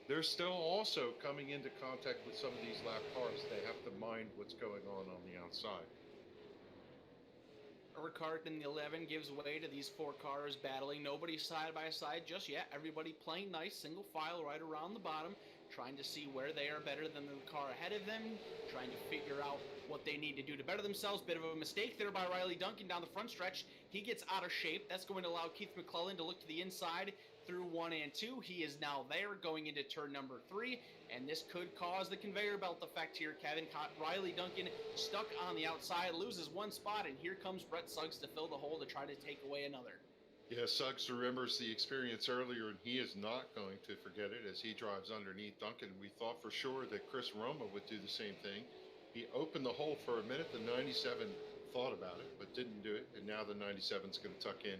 C: they're still also coming into contact with some of these lap cars. They have to mind what's going on the outside.
B: Ricard in the 11 gives way to these 4 cars battling. Nobody side by side just yet. Everybody playing nice, single file right around the bottom, trying to see where they are better than the car ahead of them, trying to figure out what they need to do to better themselves. Bit of a mistake there by Riley Duncan down the front stretch. He gets out of shape. That's going to allow Keith McClellan to look to the inside through 1 and 2. He is now there going into turn number 3, and this could cause the conveyor belt effect here. Kevin caught Riley Duncan stuck on the outside, loses 1 spot, and here comes Brett Suggs to fill the hole to try to take away another.
C: Yeah, Suggs remembers the experience earlier, and he is not going to forget it as he drives underneath Duncan. We thought for sure that Chris Roma would do the same thing. He opened the hole for a minute. The 97 thought about it, but didn't do it, and now the 97's going to tuck in.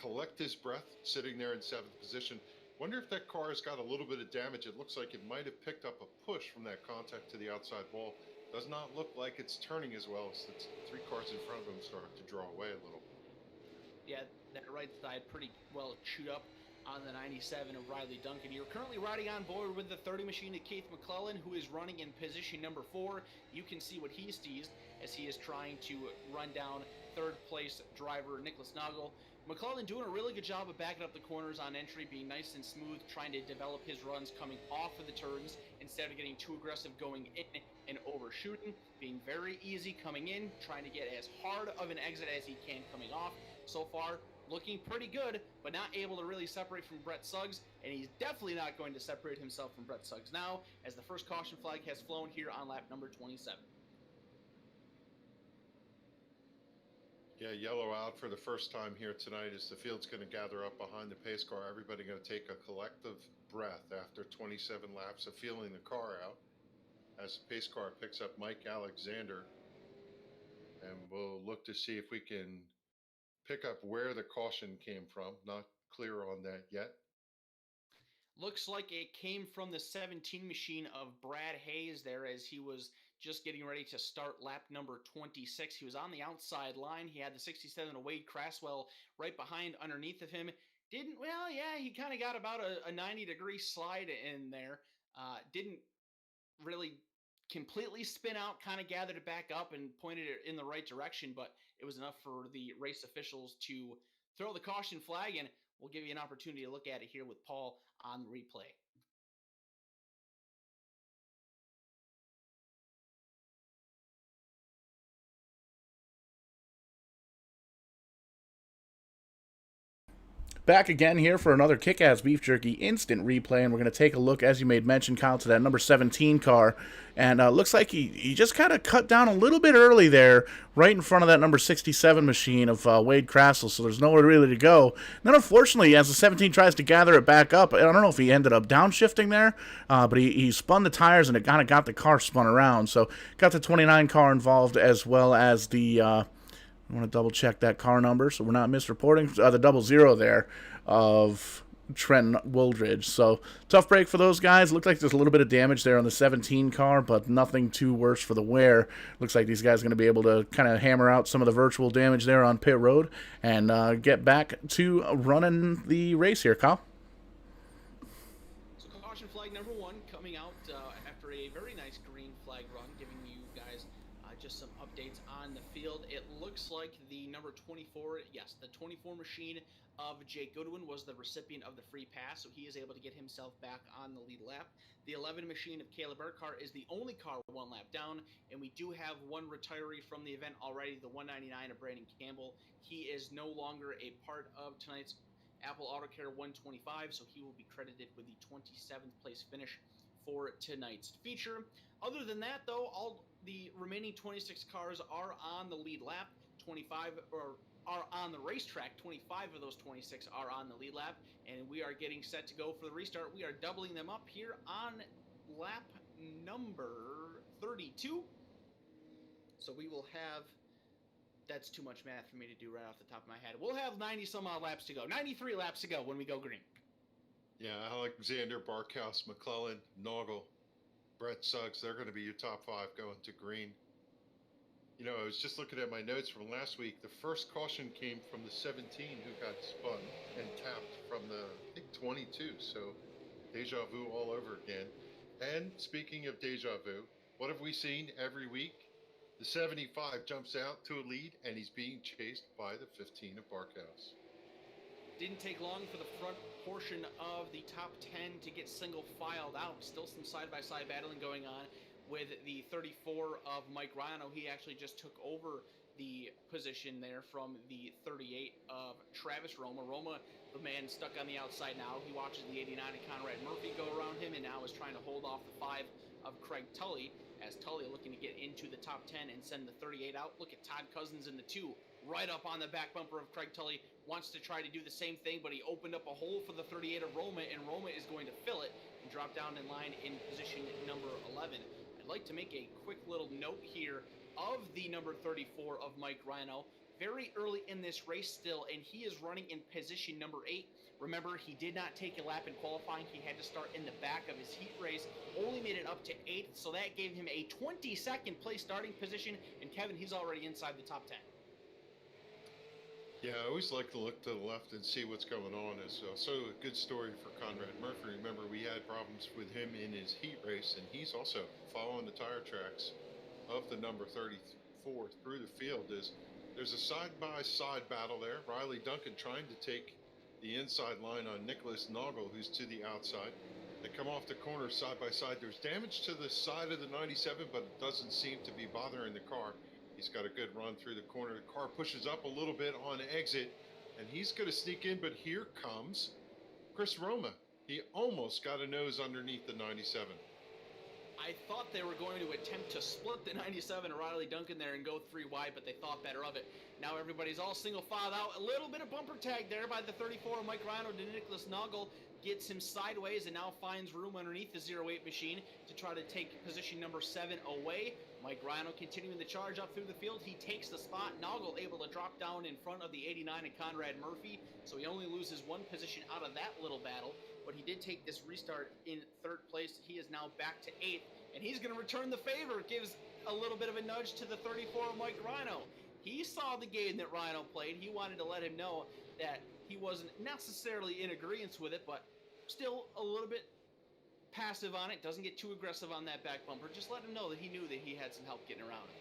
C: Collect his breath, sitting there in 7th position. Wonder if that car has got a little bit of damage. It looks like it might have picked up a push from that contact to the outside wall. Does not look like it's turning as well as the 3 cars in front of him start to draw away a little.
B: Yeah, that right side pretty well chewed up on the 97 of Riley Duncan. You're currently riding on board with the 30 machine of Keith McClellan, who is running in position number 4. You can see what he sees as he is trying to run down 3rd place driver Nicholas Noggle. McClellan doing a really good job of backing up the corners on entry, being nice and smooth, trying to develop his runs coming off of the turns instead of getting too aggressive going in and overshooting, being very easy coming in, trying to get as hard of an exit as he can coming off. So far, looking pretty good, but not able to really separate from Brett Suggs, and he's definitely not going to separate himself from Brett Suggs now, as the first caution flag has flown here on lap number 27.
C: Yeah, yellow out for the first time here tonight as the field's going to gather up behind the pace car. Everybody going to take a collective breath after 27 laps of feeling the car out as the pace car picks up Mike Alexander. And we'll look to see if we can pick up where the caution came from. Not clear on that yet.
B: Looks like it came from the 17 machine of Brad Hayes there as he was just getting ready to start lap number 26. He was on the outside line. He had the 67 of Wade Craswell right behind underneath of him. He kind of got about a 90-degree slide in there. Didn't really completely spin out, kind of gathered it back up and pointed it in the right direction, but it was enough for the race officials to throw the caution flag, and we'll give you an opportunity to look at it here with Paul on the replay.
D: Back again here for another Kick-Ass Beef Jerky instant replay, and we're going to take a look, as you made mention, Kyle, to that number 17 car, and looks like he just kind of cut down a little bit early there, right in front of that number 67 machine of Wade Crassel, so there's nowhere really to go. Then, unfortunately, as the 17 tries to gather it back up, I don't know if he ended up downshifting there, but he spun the tires, and it kind of got the car spun around, so got the 29 car involved, as well as the... I want to double check that car number so we're not misreporting. The 00 there of Trent Wooldridge. So tough break for those guys. Looked like there's a little bit of damage there on the 17 car, but nothing too worse for the wear. Looks like these guys are going to be able to kind of hammer out some of the virtual damage there on pit road and get back to running the race here, Kyle.
B: So caution flag number 1 coming out after a very nice green flag run, giving you guys just some updates on the field. It looks like the number 24, yes, the 24 machine of Jake Goodwin was the recipient of the free pass, so he is able to get himself back on the lead lap. The 11 machine of Caleb Urquhart is the only car 1 lap down, and we do have 1 retiree from the event already, the 199 of Brandon Campbell. He is no longer a part of tonight's Apple Auto Care 125, so he will be credited with the 27th place finish for tonight's feature. Other than that, though, all the remaining 26 cars are on the lead lap. 25 are on the racetrack. 25 of those 26 are on the lead lap, and we are getting set to go for the restart. We are doubling them up here on lap number 32. So we will have, that's too much math for me to do right off the top of my head. We'll have 90 some odd laps to go, 93 laps to go when we go green.
C: Yeah, Alexander, Barkhouse, McClellan, Noggle, Brett Suggs, they're going to be your top 5 going to green. You know, I was just looking at my notes from last week. The first caution came from the 17 who got spun and tapped from the, I think, 22. So Deja vu all over again. And speaking of deja vu, what have we seen every week? The 75 jumps out to a lead, and he's being chased by the 15 of Barkhouse.
B: Didn't take long for the front portion of the top 10 to get single filed out. Still some side-by-side battling going on with the 34 of Mike Rhino. He actually just took over the position there from the 38 of Travis Roma. Roma, the man stuck on the outside now. He watches the 89 of Conrad Murphy go around him and now is trying to hold off the 5 of Craig Tully, as Tully looking to get into the top 10 and send the 38 out. Look at Todd Cousins in the 2, right up on the back bumper of Craig Tully. Wants to try to do the same thing, but he opened up a hole for the 38 of Roma, and Roma is going to fill it and drop down in line in position number 11. I'd like to make a quick little note here of the number 34 of Mike Rhino. Very early in this race still, and he is running in position number 8. Remember, he did not take a lap in qualifying. He had to start in the back of his heat race. Only made it up to 8th, so that gave him a 22nd place starting position. And Kevin, he's already inside the top 10.
C: Yeah, I always like to look to the left and see what's going on. It's also a good story for Conrad Murphy. Remember, we had problems with him in his heat race, and he's also following the tire tracks of the number 34 through the field. There's a side-by-side battle there. Riley Duncan trying to take the inside line on Nicholas Noggle, who's to the outside. They come off the corner side by side. There's damage to the side of the 97, but it doesn't seem to be bothering the car. He's got a good run through the corner. The car pushes up a little bit on exit, and he's going to sneak in, but here comes Chris Roma. He almost got a nose underneath the 97.
B: I thought they were going to attempt to split the 97 of Riley Duncan there and go 3 wide, but they thought better of it. Now everybody's all single filed out. A little bit of bumper tag there by the 34 of Mike Rhino to Nicholas Noggle. Gets him sideways and now finds room underneath the 08 machine to try to take position number 7 away. Mike Rhino continuing the charge up through the field. He takes the spot. Noggle able to drop down in front of the 89 of Conrad Murphy, so he only loses 1 position out of that little battle. But he did take this restart in 3rd place. He is now back to 8th, and he's going to return the favor. Gives a little bit of a nudge to the 34 of Mike Rhino. He saw the game that Rhino played. He wanted to let him know that he wasn't necessarily in agreement with it, but still a little bit passive on it. Doesn't get too aggressive on that back bumper. Just let him know that he knew that he had some help getting around him.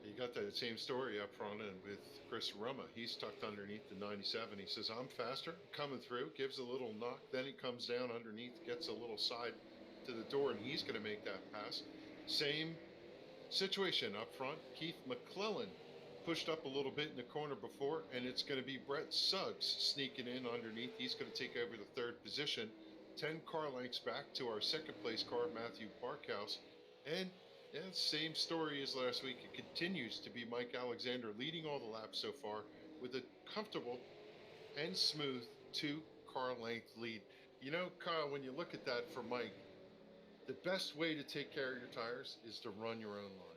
C: You got that same story up front and with Chris Roma. He's tucked underneath the 97. He says, I'm faster, coming through, gives a little knock. Then he comes down underneath, gets a little side to the door, and he's going to make that pass. Same situation up front. Keith McClellan pushed up a little bit in the corner before, and it's going to be Brett Suggs sneaking in underneath. He's going to take over the 3rd position. 10 car lengths back to our 2nd place car, Matthew Barkhouse. And yeah, same story as last week. It continues to be Mike Alexander leading all the laps so far with a comfortable and smooth 2 car length lead. You know, Kyle, when you look at that for Mike, the best way to take care of your tires is to run your own line.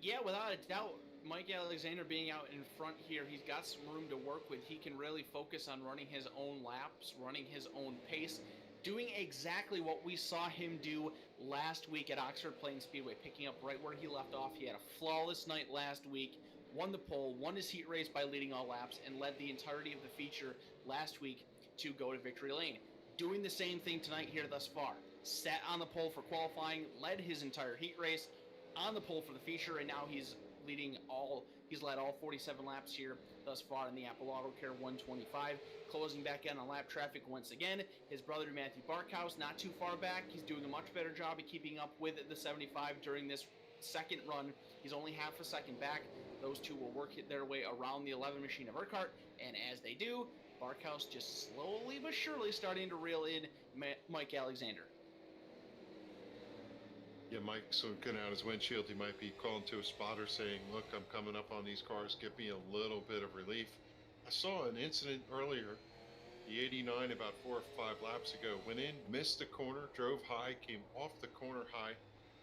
B: Yeah, without a doubt, Mike Alexander being out in front here, he's got some room to work with. He can really focus on running his own laps, running his own pace, doing exactly what we saw him do last week at Oxford Plains Speedway, picking up right where he left off. He had a flawless night last week, won the pole, won his heat race by leading all laps, and led the entirety of the feature last week to go to victory lane. Doing the same thing tonight here thus far. Sat on the pole for qualifying, led his entire heat race, on the pole for the feature, and now he's led all 47 laps here thus far in the Apple Auto Care 125. Closing back in on lap traffic once again. His brother Matthew Barkhouse not too far back. He's doing a much better job of keeping up with the 75 during this 2nd run. He's only half a second back. Those two will work their way around the 11 machine of Urquhart, and as they do, Barkhouse just slowly but surely starting to reel in Mike Alexander.
C: Yeah, Mike's looking out his windshield. He might be calling to a spotter saying, look, I'm coming up on these cars. Give me a little bit of relief. I saw an incident earlier, the 89 about 4 or 5 laps ago. Went in, missed the corner, drove high, came off the corner high,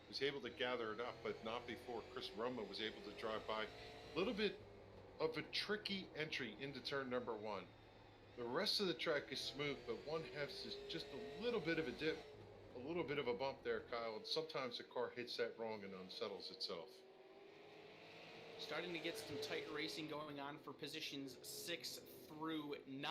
C: was able to gather it up, but not before Chris Roma was able to drive by. A little bit of a tricky entry into turn number 1. The rest of the track is smooth, but one has just a little bit of a dip. A little bit of a bump there, Kyle, and sometimes the car hits that wrong and unsettles itself.
B: Starting to get some tight racing going on for positions 6 through 9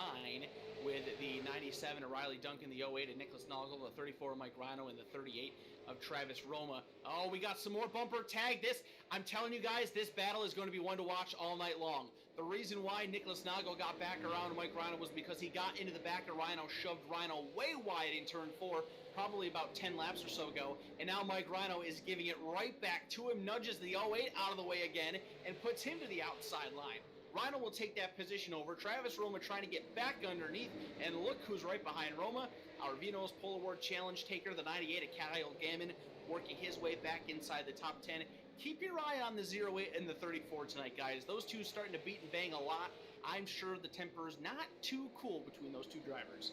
B: with the 97 of Riley Duncan, the 08 of Nicholas Noggle, the 34 of Mike Rhino, and the 38 of Travis Roma. Oh, we got some more bumper tag. I'm telling you guys, this battle is going to be one to watch all night long. The reason why Nicholas Noggle got back around Mike Rhino was because he got into the back of Rhino, shoved Rhino way wide in turn 4, probably about 10 laps or so ago, and now Mike Rhino is giving it right back to him, nudges the 08 out of the way again, and puts him to the outside line. Rhino will take that position over. Travis Roma trying to get back underneath, and look who's right behind Roma. Our VEINOTTE'S Pole Award Challenge taker, the 98 of Kyle Gammon, working his way back inside the top 10. Keep your eye on the 08 and the 34 tonight, guys. Those two starting to beat and bang a lot. I'm sure the temper's not too cool between those two drivers.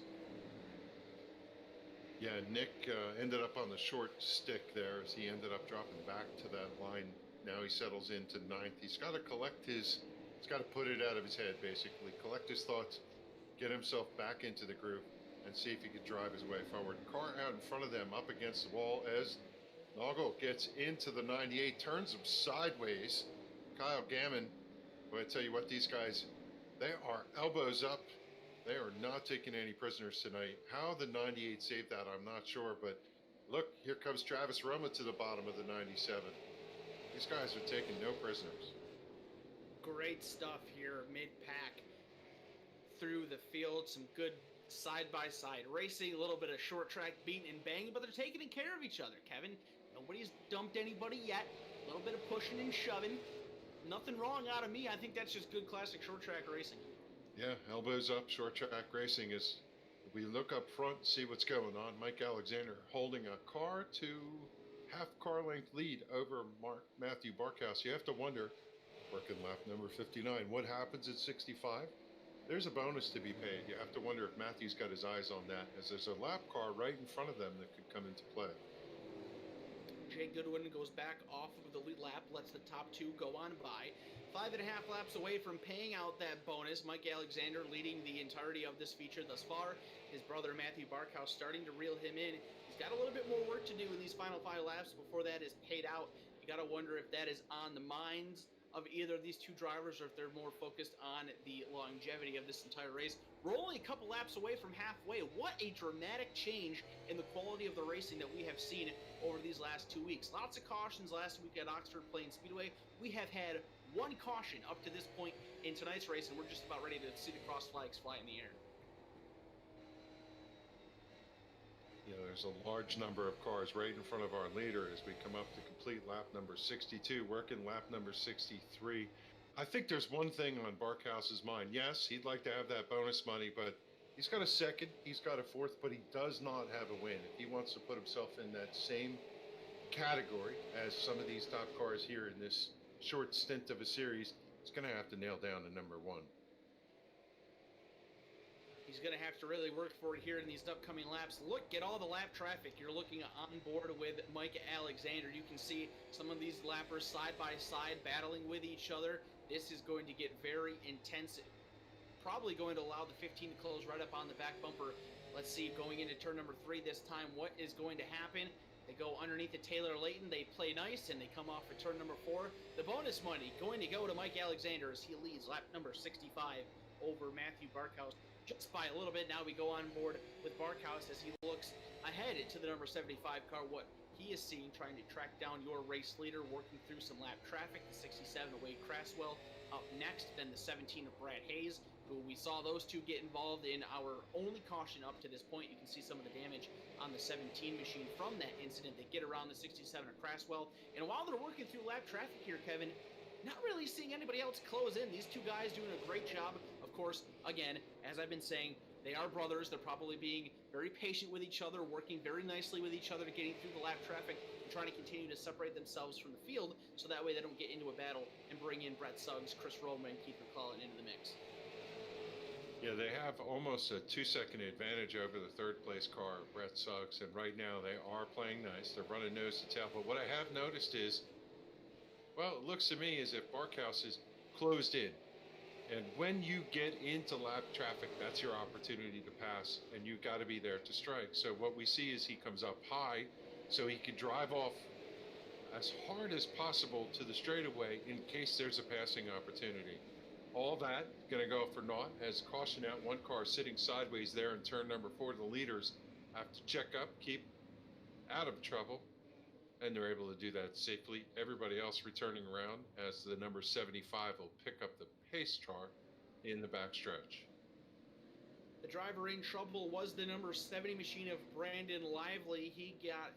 C: Yeah, Nick ended up on the short stick there as he ended up dropping back to that line. Now he settles into 9th. He's got to he's got to put it out of his head, basically. Collect his thoughts, get himself back into the groove, and see if he could drive his way forward. Car out in front of them, up against the wall as Noggle gets into the 98, turns him sideways. Kyle Gammon, well, I tell you what, these guys, they are elbows up. They are not taking any prisoners tonight. How the 98 saved that, I'm not sure, but look, here comes Travis Roma to the bottom of the 97. These guys are taking no prisoners.
B: Great stuff here, mid-pack through the field. Some good side-by-side racing, a little bit of short track beating and banging, but they're taking care of each other, Kevin. Nobody's dumped anybody yet. A little bit of pushing and shoving. Nothing wrong out of me. I think that's just good classic short track racing.
C: Yeah, elbows up, short track racing is, we look up front, see what's going on. Mike Alexander holding a car to half car length lead over Matthew Barkhouse. You have to wonder, working lap number 59, what happens at 65? There's a bonus to be paid. You have to wonder if Matthew's got his eyes on that, as there's a lap car right in front of them that could come into play.
B: Jay Goodwin goes back off of the lead lap, lets the top two go on by. 5.5 laps away from paying out that bonus. Mike Alexander leading the entirety of this feature thus far. His brother Matthew Barkhouse starting to reel him in. He's got a little bit more work to do in these final 5 laps before that is paid out. You got to wonder if that is on the minds of either of these two drivers, or if they're more focused on the longevity of this entire race. We're only a couple laps away from halfway. What a dramatic change in the quality of the racing that we have seen over these last 2 weeks. Lots of cautions last week at Oxford Plains Speedway. We have had one caution up to this point in tonight's race, and we're just about ready to see the cross flags fly in the air.
C: You know, there's a large number of cars right in front of our leader as we come up to complete lap number 62, working lap number 63. I think there's one thing on Barkhouse's mind. Yes, he'd like to have that bonus money, but he's got a second, he's got a fourth, but he does not have a win. If he wants to put himself in that same category as some of these top cars here in this short stint of a series, he's going to have to nail down the number 1.
B: He's going to have to really work for it here in these upcoming laps. Look at all the lap traffic. You're looking on board with Mike Alexander. You can see some of these lappers side by side battling with each other. This is going to get very intense. Probably going to allow the 15 to close right up on the back bumper. Let's see, going into turn number 3 this time, what is going to happen? They go underneath the Taylor Layton. They play nice, and they come off at turn number 4. The bonus money going to go to Mike Alexander as he leads lap number 65 over Matthew Barkhouse. Just by a little bit. Now we go on board with Barkhouse as he looks ahead to the number 75 car. What he is seeing, trying to track down your race leader, working through some lap traffic. The 67 of Wade Craswell up next, then the 17 of Brad Hayes. We saw those two get involved in our only caution up to this point. You can see some of the damage on the 17 machine from that incident. They get around the 67 of Craswell, and while they're working through lap traffic here, Kevin, not really seeing anybody else close in. These two guys doing a great job. Of course, again, as I've been saying, they are brothers. They're probably being very patient with each other, working very nicely with each other, getting through the lap traffic, and trying to continue to separate themselves from the field, so that way they don't get into a battle and bring in Brett Suggs, Chris Roma, and Keith McClellan into the mix.
C: Yeah, they have almost a 2-second advantage over the third place car, Brett Suggs, and right now they are playing nice. They're running nose to tail, but what I have noticed is, well, it looks to me as if Barkhouse is closed in. And when you get into lap traffic, that's your opportunity to pass, and you've got to be there to strike. So what we see is he comes up high, so he can drive off as hard as possible to the straightaway in case there's a passing opportunity. All that going to go for naught as caution out. One car sitting sideways there in turn number 4. The leaders have to check up, keep out of trouble, and they're able to do that safely. Everybody else returning around as the number 75 will pick up the pace chart in the backstretch.
B: The driver in trouble was the number 70 machine of Brandon Lively. He got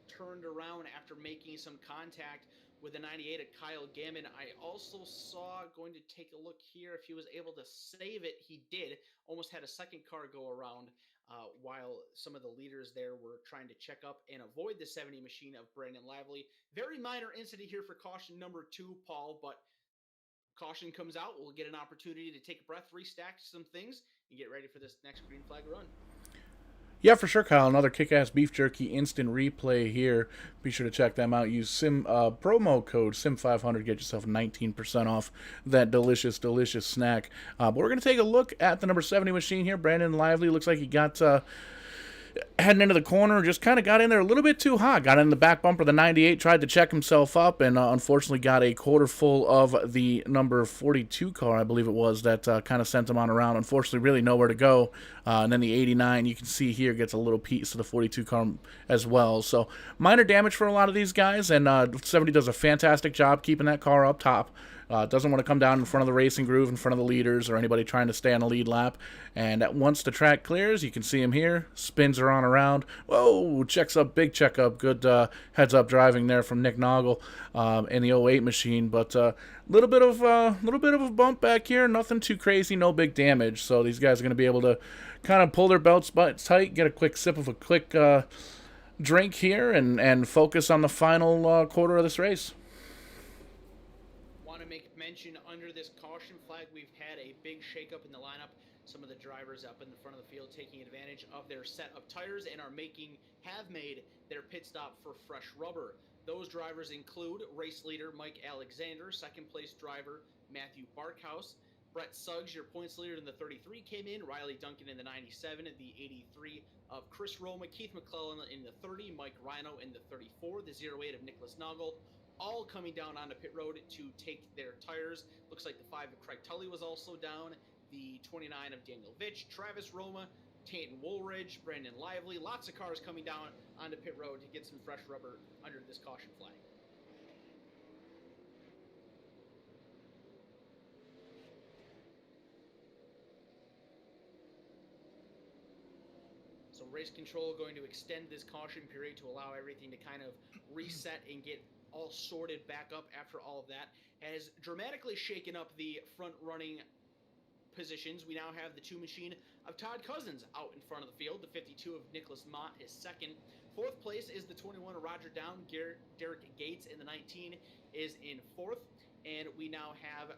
B: turned around after making some contact with the 98 of Kyle Gammon. I also saw, going to take a look here, if he was able to save it. He did. Almost had a second car go around while some of the leaders there were trying to check up and avoid the 70 machine of Brandon Lively. Very minor incident here for caution number 2, Paul, but caution comes out. We'll get an opportunity to take a breath, restack some things, and get ready for this next green flag run.
D: Yeah, for sure, Kyle. Another kick-ass beef jerky instant replay here. Be sure to check them out. Use promo code SIM500. Get yourself 19% off that delicious, delicious snack. But we're going to take a look at the number 70 machine here. Brandon Lively looks like he got heading into the corner, just kind of got in there a little bit too hot. Got in the back bumper of the 98, tried to check himself up, and unfortunately got a quarter full of the number 42 car, I believe it was, that kind of sent him on around. Unfortunately, really nowhere to go. And then the 89, you can see here, gets a little piece of the 42 car as well. So minor damage for a lot of these guys, and 70 does a fantastic job keeping that car up top. Doesn't want to come down in front of the racing groove, in front of the leaders, or anybody trying to stay on the lead lap. And once the track clears, you can see him here. Spins are on around. Whoa, checks up, big checkup. Good heads-up driving there from Nick Noggle in the 08 machine. But little bit of a bump back here. Nothing too crazy, no big damage. So these guys are going to be able to kind of pull their belts tight, get a quick sip of a quick drink here, and focus on the final quarter of this race.
B: Make mention under this caution flag, we've had a big shakeup in the lineup. Some of the drivers up in the front of the field taking advantage of their set of tires and have made their pit stop for fresh rubber. Those drivers include race leader Mike Alexander, second place driver Matthew Barkhouse, Brett Suggs, your points leader in the 33, came in, Riley Duncan in the 97, the 83 of Chris Roma, Keith McClellan in the 30, Mike Rhino in the 34, the 08 of Nicholas Noggle, all coming down onto pit road to take their tires. Looks like the 5 of Craig Tully was also down, the 29 of Daniel Vitch, Travis Roma, Tanton Woolridge, Brandon Lively. Lots of cars coming down onto pit road to get some fresh rubber under this caution flag. So race control going to extend this caution period to allow everything to kind of reset and get all sorted back up after all of that. Has dramatically shaken up the front running positions. We now have the 2 machine of Todd Cousins out in front of the field. The 52 of Nicholas Mott is second. Fourth place is the 21 of Roger Down. Derek Gates in the 19 is in fourth. And we now have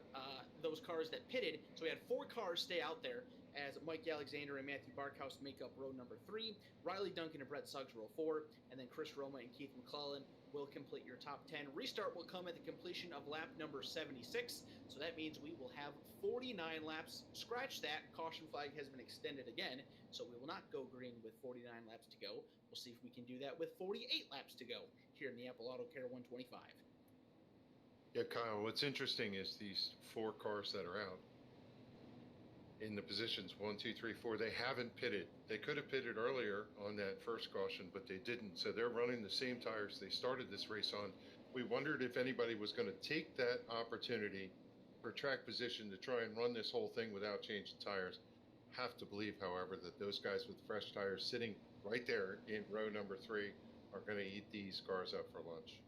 B: those cars that pitted. So we had 4 cars stay out there as Mike Alexander and Matthew Barkhouse make up row number 3. Riley Duncan and Brett Suggs row 4. And then Chris Roma and Keith McClellan will complete your top 10. Restart will come at the completion of lap number 76. So that means we will have 49 laps. Scratch that. Caution flag has been extended again. So we will not go green with 49 laps to go. We'll see if we can do that with 48 laps to go here in the Apple Auto Care 125.
C: Yeah, Kyle, what's interesting is these 4 cars that are out in the positions 1, 2, 3, 4, they haven't pitted. They could have pitted earlier on that first caution, but they didn't. So they're running the same tires they started this race on. We wondered if anybody was going to take that opportunity for track position to try and run this whole thing without changing tires. Have to believe, however, that those guys with fresh tires sitting right there in row number 3 are going to eat these cars up for lunch.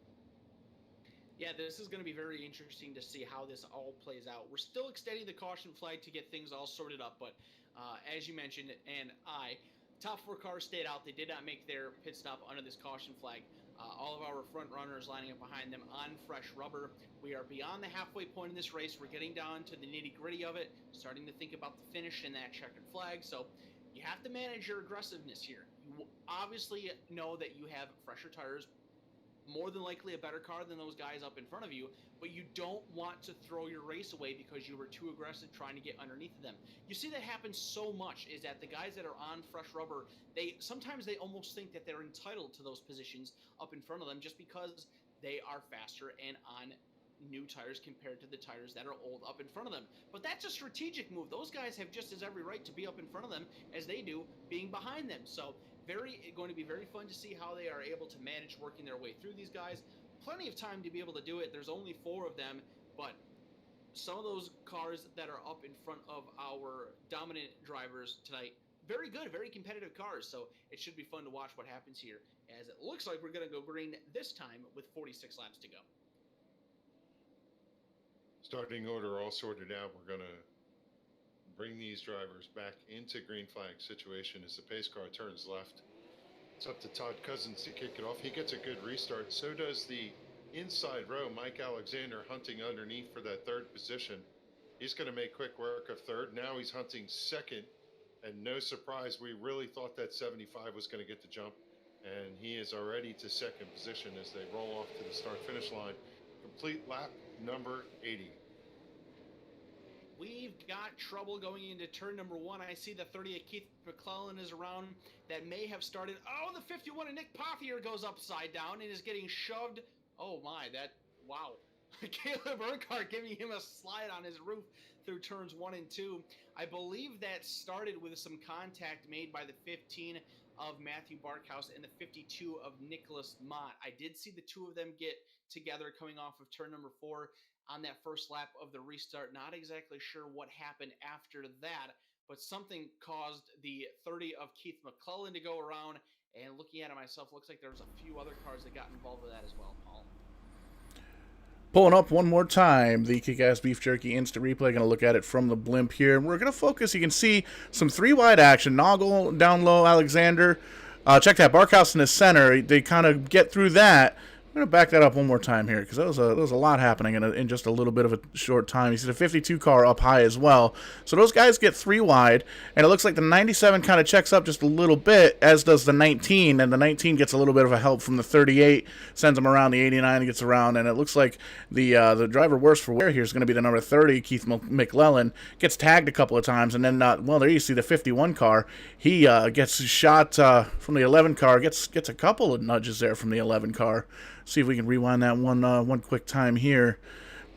B: Yeah, this is going to be very interesting to see how this all plays out. We're still extending the caution flag to get things all sorted up, but as you mentioned, and top 4 cars stayed out. They did not make their pit stop under this caution flag. All of our front runners lining up behind them on fresh rubber. We are beyond the halfway point in this race. We're getting down to the nitty-gritty of it, starting to think about the finish and that checkered flag. So you have to manage your aggressiveness here. You obviously know that you have fresher tires, more than likely a better car than those guys up in front of you, but you don't want to throw your race away because you were too aggressive trying to get underneath of them. You see that happen so much, is that the guys that are on fresh rubber, sometimes they almost think that they're entitled to those positions up in front of them just because they are faster and on new tires compared to the tires that are old up in front of them. But that's a strategic move. Those guys have just as every right to be up in front of them as they do being behind them. So going to be very fun to see how they are able to manage working their way through these guys. Plenty of time to be able to do it. There's only 4 of them, but some of those cars that are up in front of our dominant drivers tonight, very good, very competitive cars. So it should be fun to watch what happens here, as it looks like we're going to go green this time with 46 laps to go.
C: Starting order all sorted out. We're going to bring these drivers back into green flag situation as the pace car turns left. It's up to Todd Cousins to kick it off. He gets a good restart. So does the inside row, Mike Alexander, hunting underneath for that 3rd position. He's going to make quick work of 3rd. Now he's hunting 2nd. And no surprise, we really thought that 75 was going to get the jump. And he is already to 2nd position as they roll off to the start-finish line. Complete lap number 80.
B: We've got trouble going into turn number 1. I see the 30 of Keith McClellan is around. That may have started. Oh, the 51 of Nick Pothier goes upside down and is getting shoved. Oh my, wow. Caleb Urquhart giving him a slide on his roof through turns 1 and 2. I believe that started with some contact made by the 15 of Matthew Barkhouse and the 52 of Nicholas Mott. I did see the 2 of them get together coming off of turn number 4 on that first lap of the restart. Not exactly sure what happened after that, but something caused the 30 of Keith McClellan to go around. And looking at it myself, looks like there's a few other cars that got involved with that as well, Paul.
D: Pulling up one more time, the Kick-Ass Beef Jerky Instant Replay. Going to look at it from the blimp here. We're going to focus. You can see some 3-wide action. Noggle down low, Alexander. Check that. Barkhouse in the center. They kind of get through that. I'm going to back that up one more time here because there was a lot happening in just a little bit of a short time. You see the 52 car up high as well. So those guys get 3 wide, and it looks like the 97 kind of checks up just a little bit, as does the 19, and the 19 gets a little bit of a help from the 38, sends him around, the 89 gets around, and it looks like the driver worse for wear here is going to be the number 30, Keith McClellan, gets tagged a couple of times, and then, well, there you see the 51 car. He gets shot from the 11 car, gets a couple of nudges there from the 11 car. See if we can rewind that one quick time here.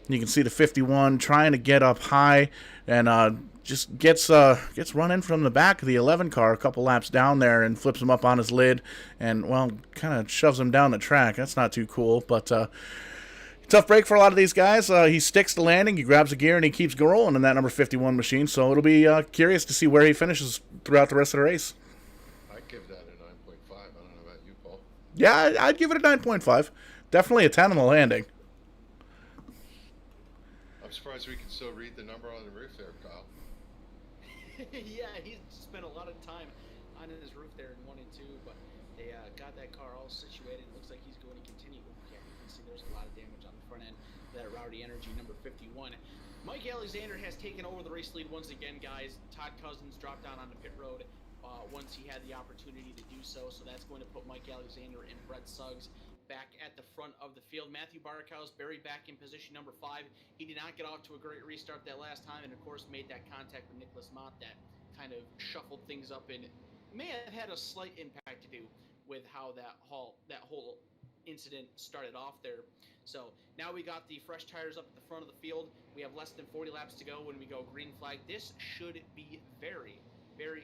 D: You can see the 51 trying to get up high and just gets run in from the back of the 11 car a couple laps down there and flips him up on his lid and, well, kind of shoves him down the track. That's not too cool, but tough break for a lot of these guys. He sticks the landing, he grabs a gear, and he keeps rolling in that number 51 machine, so it'll be curious to see where he finishes throughout the rest of the race.
C: I'd give that a 9.5. I don't know about you, Paul.
D: Yeah, I'd give it a 9.5. Definitely a 10 on the landing.
C: I'm surprised we can still read the number on the roof there, Kyle.
B: Yeah, he spent a lot of time on his roof there in 1 and 2, but they got that car all situated. It looks like he's going to continue. Yeah, you can see there's a lot of damage on the front end. That Rowdy Energy number 51. Mike Alexander has taken over the race lead once again, guys. Todd Cousins dropped down on the pit road once he had the opportunity to do so. So that's going to put Mike Alexander and Brett Suggs back at the front of the field. Matthew Barkhouse buried back in position number 5. He did not get off to a great restart that last time, and of course made that contact with Nicholas Mott that kind of shuffled things up and may have had a slight impact to do with how that whole incident started off there. So now we got the fresh tires up at the front of the field. We have less than 40 laps to go when we go green flag. This should be very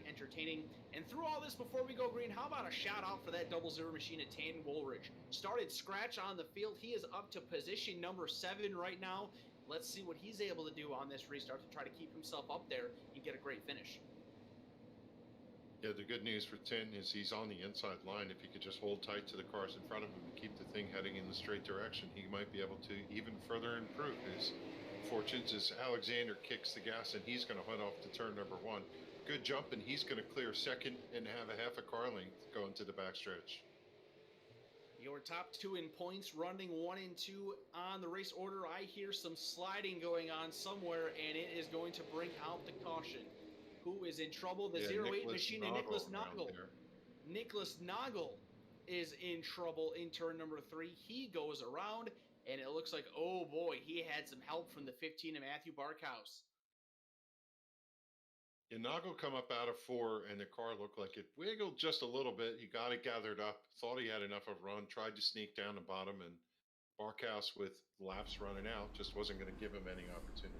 B: entertaining. And through all this, before we go green, how about a shout out for that 00 machine at Tan Woolridge? Started scratch on the field. He is up to position number 7 right now. Let's see what he's able to do on this restart to try to keep himself up there and get a great finish.
C: Yeah, the good news for Tin is he's on the inside line. If he could just hold tight to the cars in front of him and keep the thing heading in the straight direction, he might be able to even further improve his fortunes as Alexander kicks the gas and he's going to head off to turn number 1. Good jump, and he's going to clear 2nd and have a half a car length going to the backstretch.
B: Your top 2 in points, running 1 and 2 on the race order. I hear some sliding going on somewhere, and it is going to bring out the caution. Who is in trouble? The 08 machine and Nicholas Noggle. Nicholas Noggle is in trouble in turn number 3. He goes around, and it looks like, oh boy, he had some help from the 15 of Matthew Barkhouse.
C: Yeah, Noggle come up out of 4, and the car looked like it wiggled just a little bit. He got it gathered up, thought he had enough of a run, tried to sneak down the bottom, and Barkhouse, with laps running out, just wasn't going to give him any opportunity.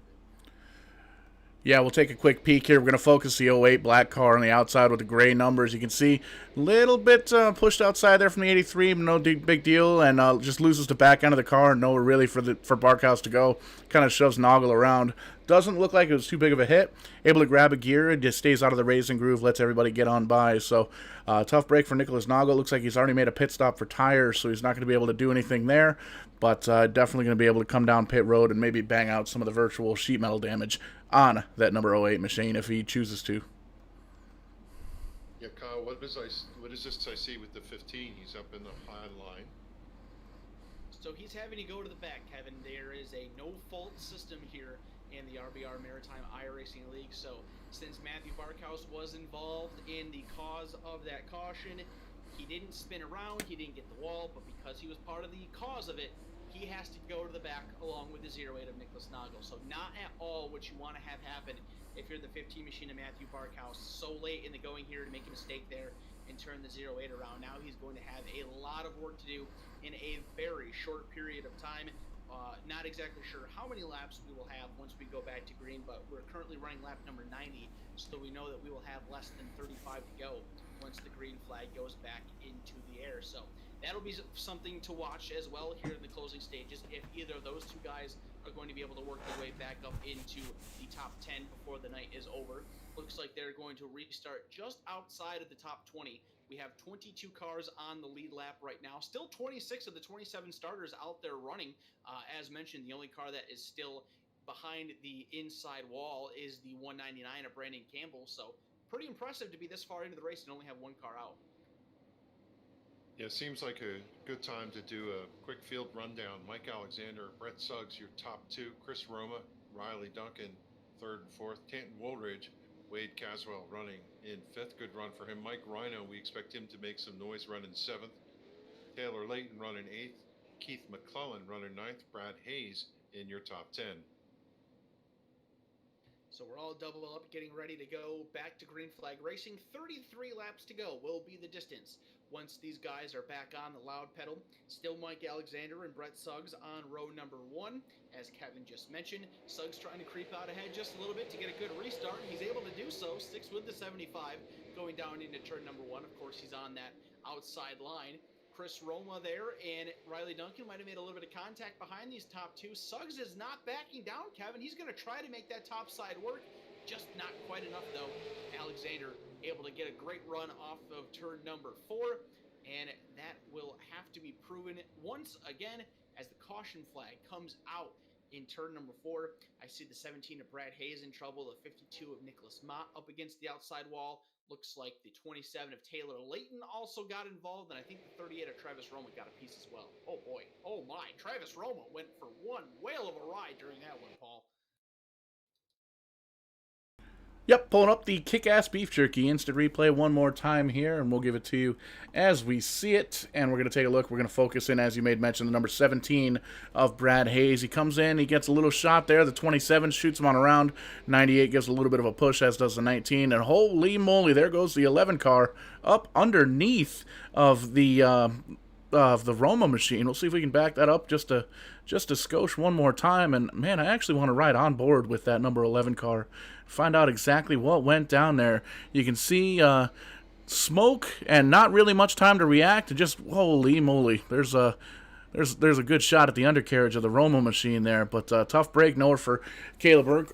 D: Yeah, we'll take a quick peek here. We're going to focus the 08 black car on the outside with the gray numbers. You can see a little bit pushed outside there from the 83, no big deal, and just loses the back end of the car. Nowhere really for Barkhouse to go. Kind of shoves Noggle around. Doesn't look like it was too big of a hit. Able to grab a gear and just stays out of the racing groove, lets everybody get on by. So tough break for Nicholas Noggle. Looks like he's already made a pit stop for tires, so he's not going to be able to do anything there. But definitely going to be able to come down pit road and maybe bang out some of the virtual sheet metal damage on that number 08 machine if he chooses to.
C: Yeah, Kyle, what is this I see with the 15? He's up in the high line.
B: So he's having to go to the back, Kevin. There is a no-fault system here in the RBR Maritime iRacing League. So since Matthew Barkhouse was involved in the cause of that caution, he didn't spin around, he didn't get the wall, but because he was part of the cause of it, he has to go to the back along with the 08 of Nicholas Noggle. So not at all what you want to have happen if you're the 15 machine of Matthew Barkhouse so late in the going here to make a mistake there and turn the 08 around. Now he's going to have a lot of work to do in a very short period of time. Not exactly sure how many laps we will have once we go back to green, but we're currently running lap number 90, so we know that we will have less than 35 to go once the green flag goes back into the air. So that'll be something to watch as well here in the closing stages, if either of those two guys are going to be able to work their way back up into the top 10 before the night is over. Looks like they're going to restart just outside of the top 20. We have 22 cars on the lead lap right now. Still 26 of the 27 starters out there running. As mentioned, the only car that is still behind the inside wall is the 199 of Brandon Campbell. So pretty impressive to be this far into the race and only have one car out.
C: Yeah, seems like a good time to do a quick field rundown. Mike Alexander, Brett Suggs, your top two. Chris Roma, Riley Duncan, third and fourth. Canton Woolridge, Wade Caswell running in fifth. Good run for him. Mike Rhino, we expect him to make some noise running seventh. Taylor Layton running eighth. Keith McClellan running ninth. Brad Hayes in your top 10.
B: So we're all double up, getting ready to go back to green flag racing. 33 laps to go will be the distance once these guys are back on the loud pedal. Still Mike Alexander and Brett Suggs on row number 1. As Kevin just mentioned, Suggs trying to creep out ahead just a little bit to get a good restart. He's able to do so, sticks with the 75 going down into turn number 1. Of course, he's on that outside line. Chris Roma there and Riley Duncan might have made a little bit of contact behind these top two. Suggs is not backing down, Kevin. He's going to try to make that top side work. Just not quite enough, though. Alexander able to get a great run off of turn number 4, and that will have to be proven once again as the caution flag comes out in turn number 4. I see the 17 of Brad Hayes in trouble, the 52 of Nicholas Mott up against the outside wall. Looks like the 27 of Taylor Layton also got involved, and I think the 38 of Travis Roma got a piece as well. Oh boy, oh my, Travis Roma went for one whale of a ride during that one, Paul.
D: Yep, pulling up the kick-ass beef jerky instant replay one more time here, and we'll give it to you as we see it. And we're going to take a look. We're going to focus in, as you made mention, the number 17 of Brad Hayes. He comes in, he gets a little shot there. The 27 shoots him on around. 98 gives a little bit of a push, as does the 19. And holy moly, there goes the 11 car up underneath of the Roma machine. We'll see if we can back that up just a skosh one more time. And man, I actually want to ride on board with that number 11 car. Find out exactly what went down there. You can see smoke and not really much time to react. And just holy moly, there's a good shot at the undercarriage of the Roma machine there. But tough break, nowhere for Caleb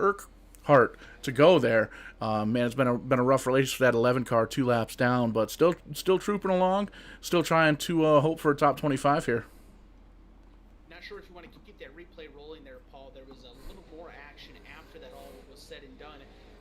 D: Urquhart to go there. Man, it's been a rough relationship for that 11 car, 2 laps down, but still trooping along, still trying to hope for a top 25 here.
B: Not sure if you want to keep that replay rolling there, Paul. There was a little more action after that all was said and done.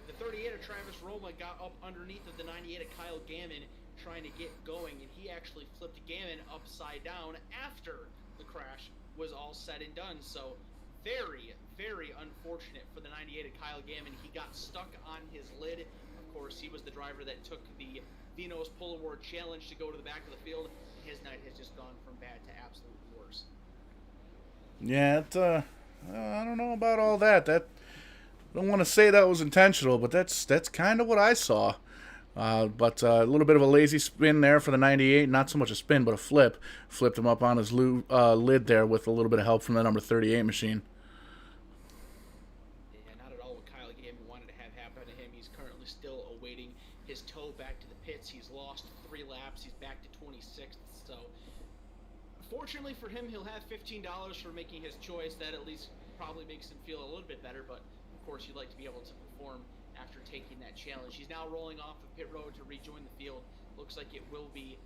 B: The 38 of Travis Roma got up underneath of the 98 of Kyle Gammon trying to get going, and he actually flipped Gammon upside down after the crash was all said and done. So very, very unfortunate for the 98 of Kyle Gammon. He got stuck on his lid. Of course, he was the driver that took the VEINOTTE'S Pull Award Challenge to go to the back of the field. His night has just gone from bad to absolutely worse.
D: Yeah, I don't know about all that. I don't want to say that was intentional, but that's kind of what I saw. But a little bit of a lazy spin there for the 98. Not so much a spin, but a flip. Flipped him up on his lid there with a little bit of help from the number 38 machine.
B: Yeah, not at all what Kyle Gambin wanted to have happen to him. He's currently still awaiting his tow back to the pits. He's lost 3 laps. He's back to 26th. So, fortunately for him, he'll have $15 for making his choice. That at least probably makes him feel a little bit better. But, of course, you'd like to be able to perform after taking that challenge. He's now rolling off of pit road to rejoin the field. Looks like it will be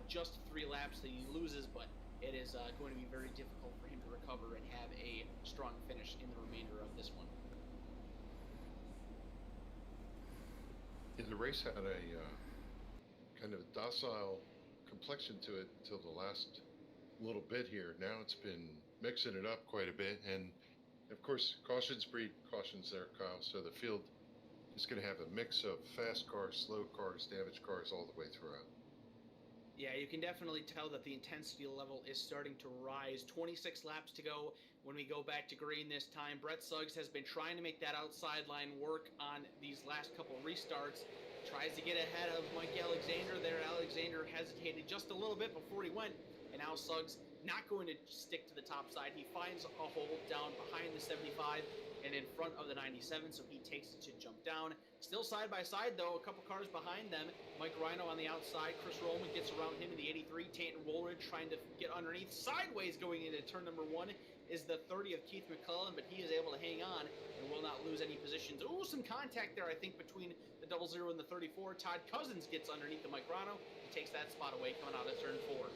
B: just 3 laps that he loses, but it is going to be very difficult for him to recover and have a strong finish in the remainder of this one.
C: Yeah, the race had a kind of docile complexion to it until the last little bit here. Now it's been mixing it up quite a bit, and of course, cautions breed cautions there, Kyle. So the field is going to have a mix of fast cars, slow cars, damaged cars all the way throughout.
B: Yeah, you can definitely tell that the intensity level is starting to rise. 26 laps to go when we go back to green this time. Brett Suggs has been trying to make that outside line work on these last couple restarts. Tries to get ahead of Mike Alexander there. Alexander hesitated just a little bit before he went, and now Suggs not going to stick to the top side. He finds a hole down behind the 75 and in front of the 97, so he takes it to jump down. Still side by side, though, a couple cars behind them. Mike Rhino on the outside. Chris Roma gets around him in the 83. Tanton Woolridge trying to get underneath. Sideways going into turn number 1 is the 30 of Keith McClellan, but he is able to hang on and will not lose any positions. Ooh, some contact there, I think, between the 00 and the 34. Todd Cousins gets underneath the Mike Rhino. He takes that spot away coming out of turn 4.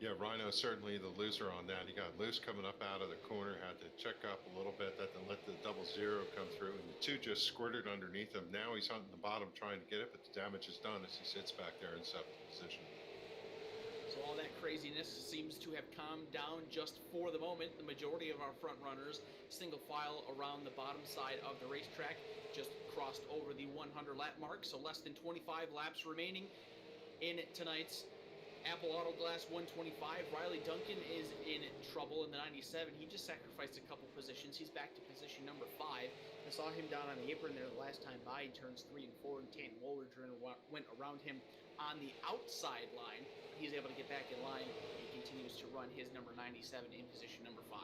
C: Yeah, Rhino certainly the loser on that. He got loose coming up out of the corner, had to check up a little bit, that to let the 00 come through, and the 2 just squirted underneath him. Now he's hunting the bottom trying to get it, but the damage is done as he sits back there in 7th position.
B: So all that craziness seems to have calmed down just for the moment. The majority of our front runners, single file around the bottom side of the racetrack, just crossed over the 100 lap mark, so less than 25 laps remaining in tonight's Apple Auto Glass 125. Riley Duncan is in trouble in the 97. He just sacrificed a couple positions. He's back to position number 5. I saw him down on the apron there the last time by. He turns 3 and 4, and Tanton Woolridge went around him on the outside line. He's able to get back in line and continues to run his number 97 in position number 5.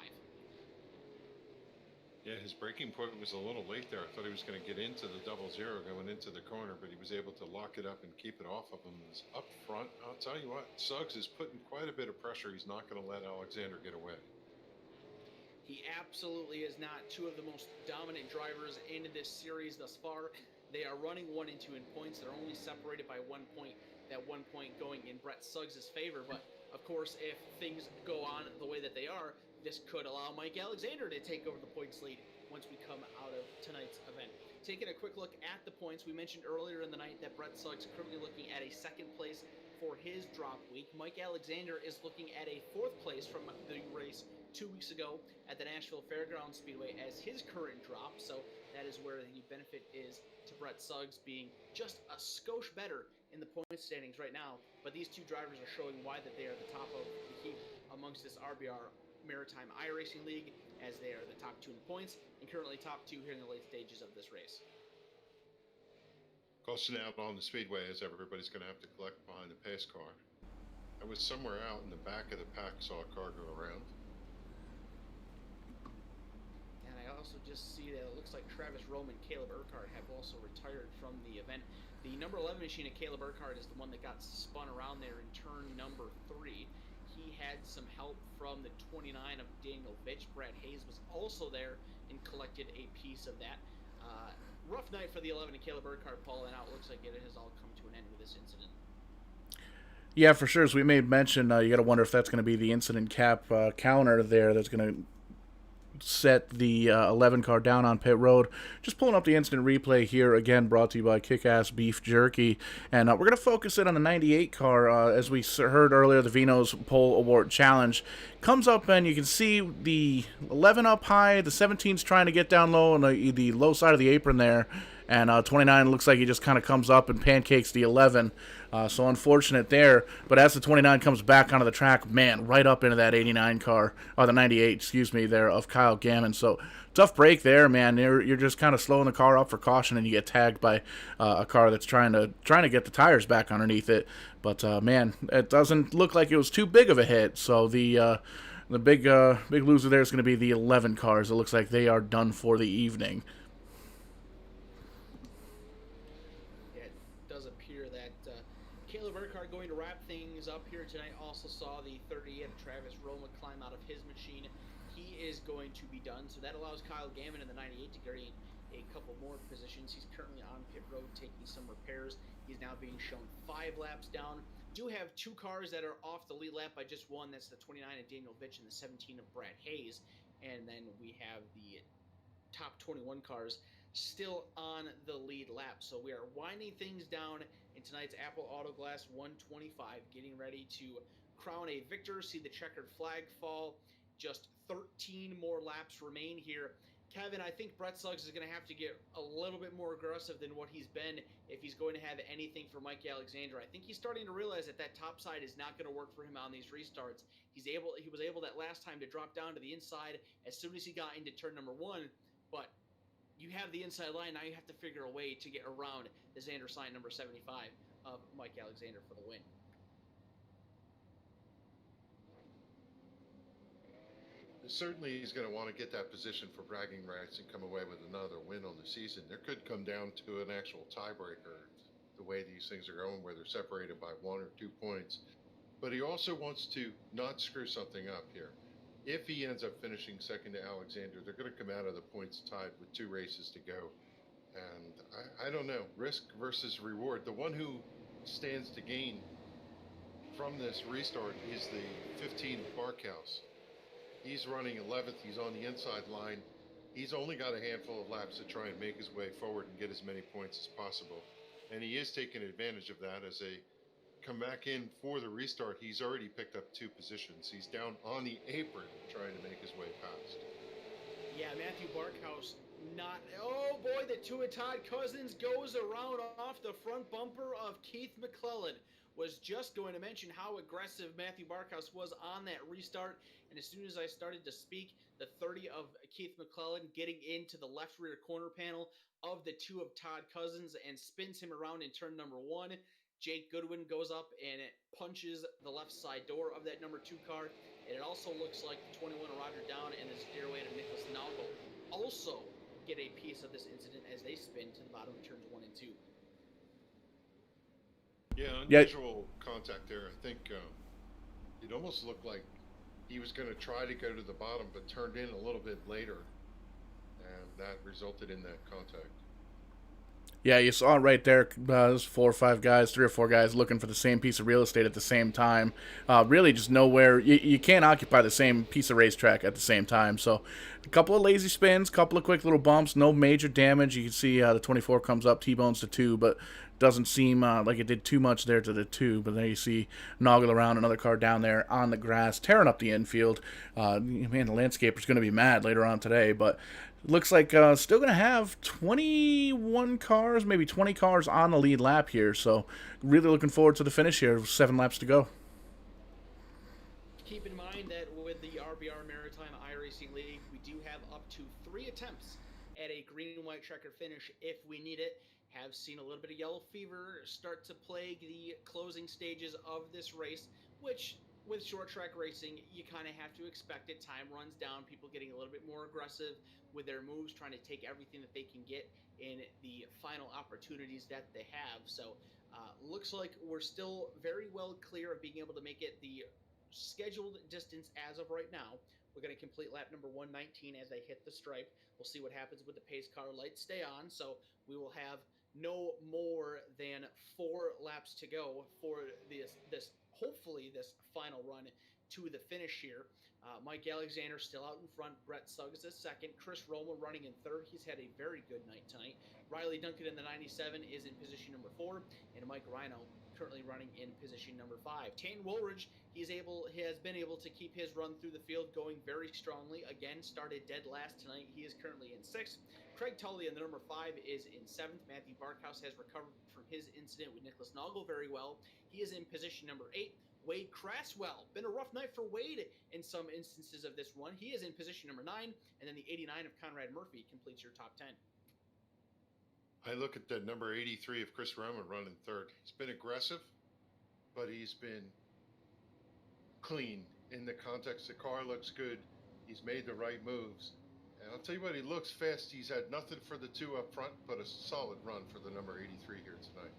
C: Yeah, his braking point was a little late there. I thought he was going to get into the 00 going into the corner, but he was able to lock it up and keep it off of him. It was up front. I'll tell you what, Suggs is putting quite a bit of pressure. He's not going to let Alexander get away.
B: He absolutely is not. 2 of the most dominant drivers in this series thus far. They are running 1 and 2 in points. They're only separated by 1 point. That 1 point going in Brett Suggs' favor. But, of course, if things go on the way that they are, this could allow Mike Alexander to take over the points lead once we come out of tonight's event. Taking a quick look at the points, we mentioned earlier in the night that Brett Suggs is currently looking at a 2nd place for his drop week. Mike Alexander is looking at a 4th place from the race 2 weeks ago at the Nashville Fairgrounds Speedway as his current drop, so that is where the benefit is to Brett Suggs being just a skosh better in the point standings right now. But these 2 drivers are showing why that they are the top of the heap amongst this RBR Maritime iRacing League, as they are the top 2 in the points and currently top 2 here in the late stages of this race.
C: Caution out on the speedway as everybody's going to have to collect behind the pace car. I was somewhere out in the back of the pack, saw a car go around.
B: And I also just see that it looks like Travis Roma and Caleb Urquhart have also retired from the event. The number 11 machine of Caleb Urquhart is the one that got spun around there in turn number 3. He had some help from the 29 of Daniel Vitch. Brad Hayes was also there and collected a piece of that. Rough night for the 11 and Caleb Urquhart, Paul, and now it looks like it has all come to an end with this incident.
D: Yeah, for sure. As we made mention, you got to wonder if that's going to be the incident cap counter there that's going to set the 11 car down on pit road. Just pulling up the instant replay here, again brought to you by Kick-Ass Beef Jerky, and we're going to focus in on the 98 car. As we heard earlier, the Vino's Pole Award Challenge comes up, and you can see the 11 up high, the 17's trying to get down low on the low side of the apron there, and 29 looks like he just kind of comes up and pancakes the 11. So unfortunate there. But as the 29 comes back onto the track, man, right up into that 89 car, or the 98, excuse me, there of Kyle Gammon. So tough break there, man. You're just kind of slowing the car up for caution, and you get tagged by a car that's trying to get the tires back underneath it. But man, it doesn't look like it was too big of a hit. So the big loser there is going to be the 11 cars. It looks like they are done for the evening.
B: It does appear that Caleb Urquhart going to wrap things up here tonight. Also saw the 38 of Travis Roma climb out of his machine. He is going to be done, so that allows Kyle Gammon in the 98 to gain a couple more positions. He's currently on pit road taking some repairs. He's now being shown 5 laps down. Do have 2 cars that are off the lead lap by just one. That's the 29 of Daniel Vitch and the 17 of Brad Hayes. And then we have the top 21 cars still on the lead lap. So we are winding things down in tonight's Apple Auto Glass 125, getting ready to crown a victor, see the checkered flag fall. Just 13 more laps remain here. Kevin, I think Brett Suggs is going to have to get a little bit more aggressive than what he's been if he's going to have anything for Mike Alexander. I think he's starting to realize that top side is not going to work for him on these restarts. He was able that last time to drop down to the inside as soon as he got into turn number 1, but you have the inside line. Now you have to figure a way to get around the Xander sign number 75 of Mike Alexander for the win.
C: Certainly he's going to want to get that position for bragging rights and come away with another win on the season. There could come down to an actual tiebreaker the way these things are going, where they're separated by 1 or 2 points. But he also wants to not screw something up here. If he ends up finishing second to Alexander, they're going to come out of the points tied with 2 races to go. And I don't know, risk versus reward. The one who stands to gain from this restart is the 15 Barkhouse. He's running 11th. He's on the inside line. He's only got a handful of laps to try and make his way forward and get as many points as possible. And he is taking advantage of that as they come back in for the restart. He's already picked up 2 positions. He's down on the apron trying to make his way past.
B: Yeah, Matthew Barkhouse not... Oh, boy, the 2 of Todd Cousins goes around off the front bumper of Keith McClellan. Was just going to mention how aggressive Matthew Barkhouse was on that restart. And as soon as I started to speak, the 30 of Keith McClellan getting into the left rear corner panel of the 2 of Todd Cousins and spins him around in turn number 1. Jake Goodwin goes up and it punches the left side door of that number 2 car. And it also looks like the 21 of Roger Down and the stairway to Nicholas Nalgo also get a piece of this incident as they spin to the bottom of turns 1 and 2.
C: Yeah, unusual contact there. I think it almost looked like he was going to try to go to the bottom, but turned in a little bit later, and that resulted in that contact.
D: Yeah, you saw it right there. There's 4 or 5 guys, 3 or 4 guys looking for the same piece of real estate at the same time. Really just nowhere. You can't occupy the same piece of racetrack at the same time. So a couple of lazy spins, couple of quick little bumps, no major damage. You can see the 24 comes up, T-bones to 2, but doesn't seem like it did too much there to the 2. But then you see Noggle around, another car down there on the grass, tearing up the infield. Man, the landscaper's going to be mad later on today, but looks like still going to have 21 cars, maybe 20 cars on the lead lap here. So really looking forward to the finish here. 7 laps to go.
B: Keep in mind that with the RBR Maritime iRacing League, we do have up to 3 attempts at a green and white checker finish if we need it. Have seen a little bit of yellow fever start to plague the closing stages of this race, which with short track racing, you kind of have to expect it. Time runs down, people getting a little bit more aggressive with their moves, trying to take everything that they can get in the final opportunities that they have. So looks like we're still very well clear of being able to make it the scheduled distance as of right now. We're going to complete lap number 119 as they hit the stripe. We'll see what happens with the pace car lights stay on. So we will have no more than 4 laps to go for this hopefully this final run to the finish here. Mike Alexander still out in front. Brett Suggs is second. Chris Roma running in third. He's had a very good night tonight. Riley Duncan in the 97 is in position number 4, and Mike Rhino currently running in position number 5. Tane Woolridge, he has been able to keep his run through the field going very strongly. Again, started dead last tonight. He is currently in 6th. Craig Tully in the number 5 is in 7th. Matthew Barkhouse has recovered from his incident with Nicholas Noggle very well. He is in position number 8. Wade Craswell, been a rough night for Wade in some instances of this run. He is in position number 9, and then the 89 of Conrad Murphy completes your top 10.
C: I look at that number 83 of Chris Roma running 3rd. He's been aggressive, but he's been clean in the context. The car looks good. He's made the right moves. And I'll tell you what, he looks fast. He's had nothing for the 2 up front, but a solid run for the number 83 here tonight.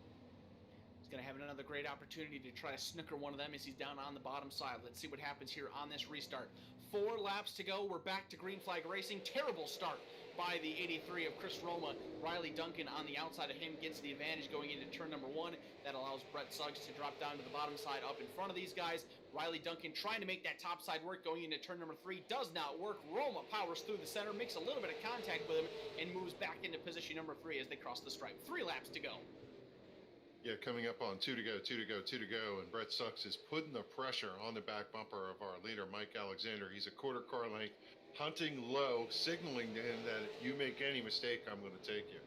B: He's going to have another great opportunity to try to snooker one of them as he's down on the bottom side. Let's see what happens here on this restart. 4 laps to go. We're back to green flag racing. Terrible start by the 83 of Chris Roma. Riley Duncan on the outside of him gets the advantage going into turn number 1. That allows Brett Suggs to drop down to the bottom side up in front of these guys. Riley Duncan trying to make that top side work going into turn number 3. Does not work. Roma powers through the center, makes a little bit of contact with him, and moves back into position number 3 as they cross the stripe. 3 laps to go.
C: Yeah, coming up on 2 to go, 2 to go, 2 to go, and Brett Suggs is putting the pressure on the back bumper of our leader, Mike Alexander. He's a quarter car length, hunting low, signaling to him that if you make any mistake, I'm going to take you.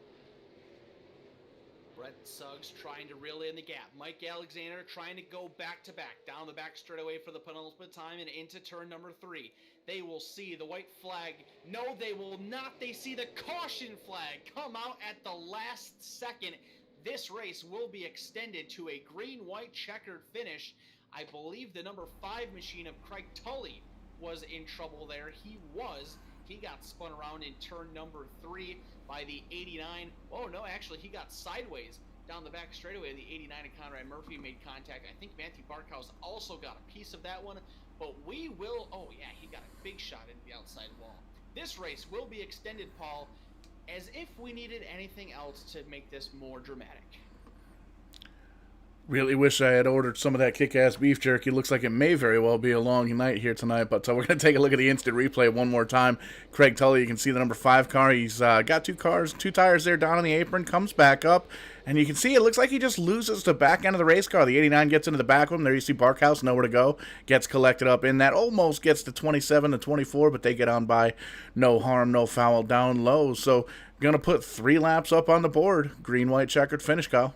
B: Brett Suggs trying to reel in the gap. Mike Alexander trying to go back-to-back, down the back straightaway for the penultimate time and into turn number 3. They will see the white flag. No, they will not. They see the caution flag come out at the last second. This race will be extended to a green-white checkered finish. I believe the number 5 machine of Craig Tully was in trouble there. He was. He got spun around in turn number 3 by the 89. Oh, no, actually, he got sideways down the back straightaway. The 89 of Conrad Murphy made contact. I think Matthew Barkhouse also got a piece of that one. But we will... Oh, yeah, he got a big shot into the outside wall. This race will be extended, Paul, as if we needed anything else to make this more dramatic.
D: Really wish I had ordered some of that kick-ass beef jerky. Looks like it may very well be a long night here tonight, but we're going to take a look at the instant replay one more time. Craig Tully, you can see the number 5 car. He's got 2 tires there down on the apron, comes back up, and you can see it looks like he just loses the back end of the race car. The 89 gets into the back of him. There you see Barkhouse, nowhere to go. Gets collected up in that. Almost gets to 27 to 24, but they get on by no harm, no foul down low. So going to put 3 laps up on the board. Green-white checkered finish, Kyle.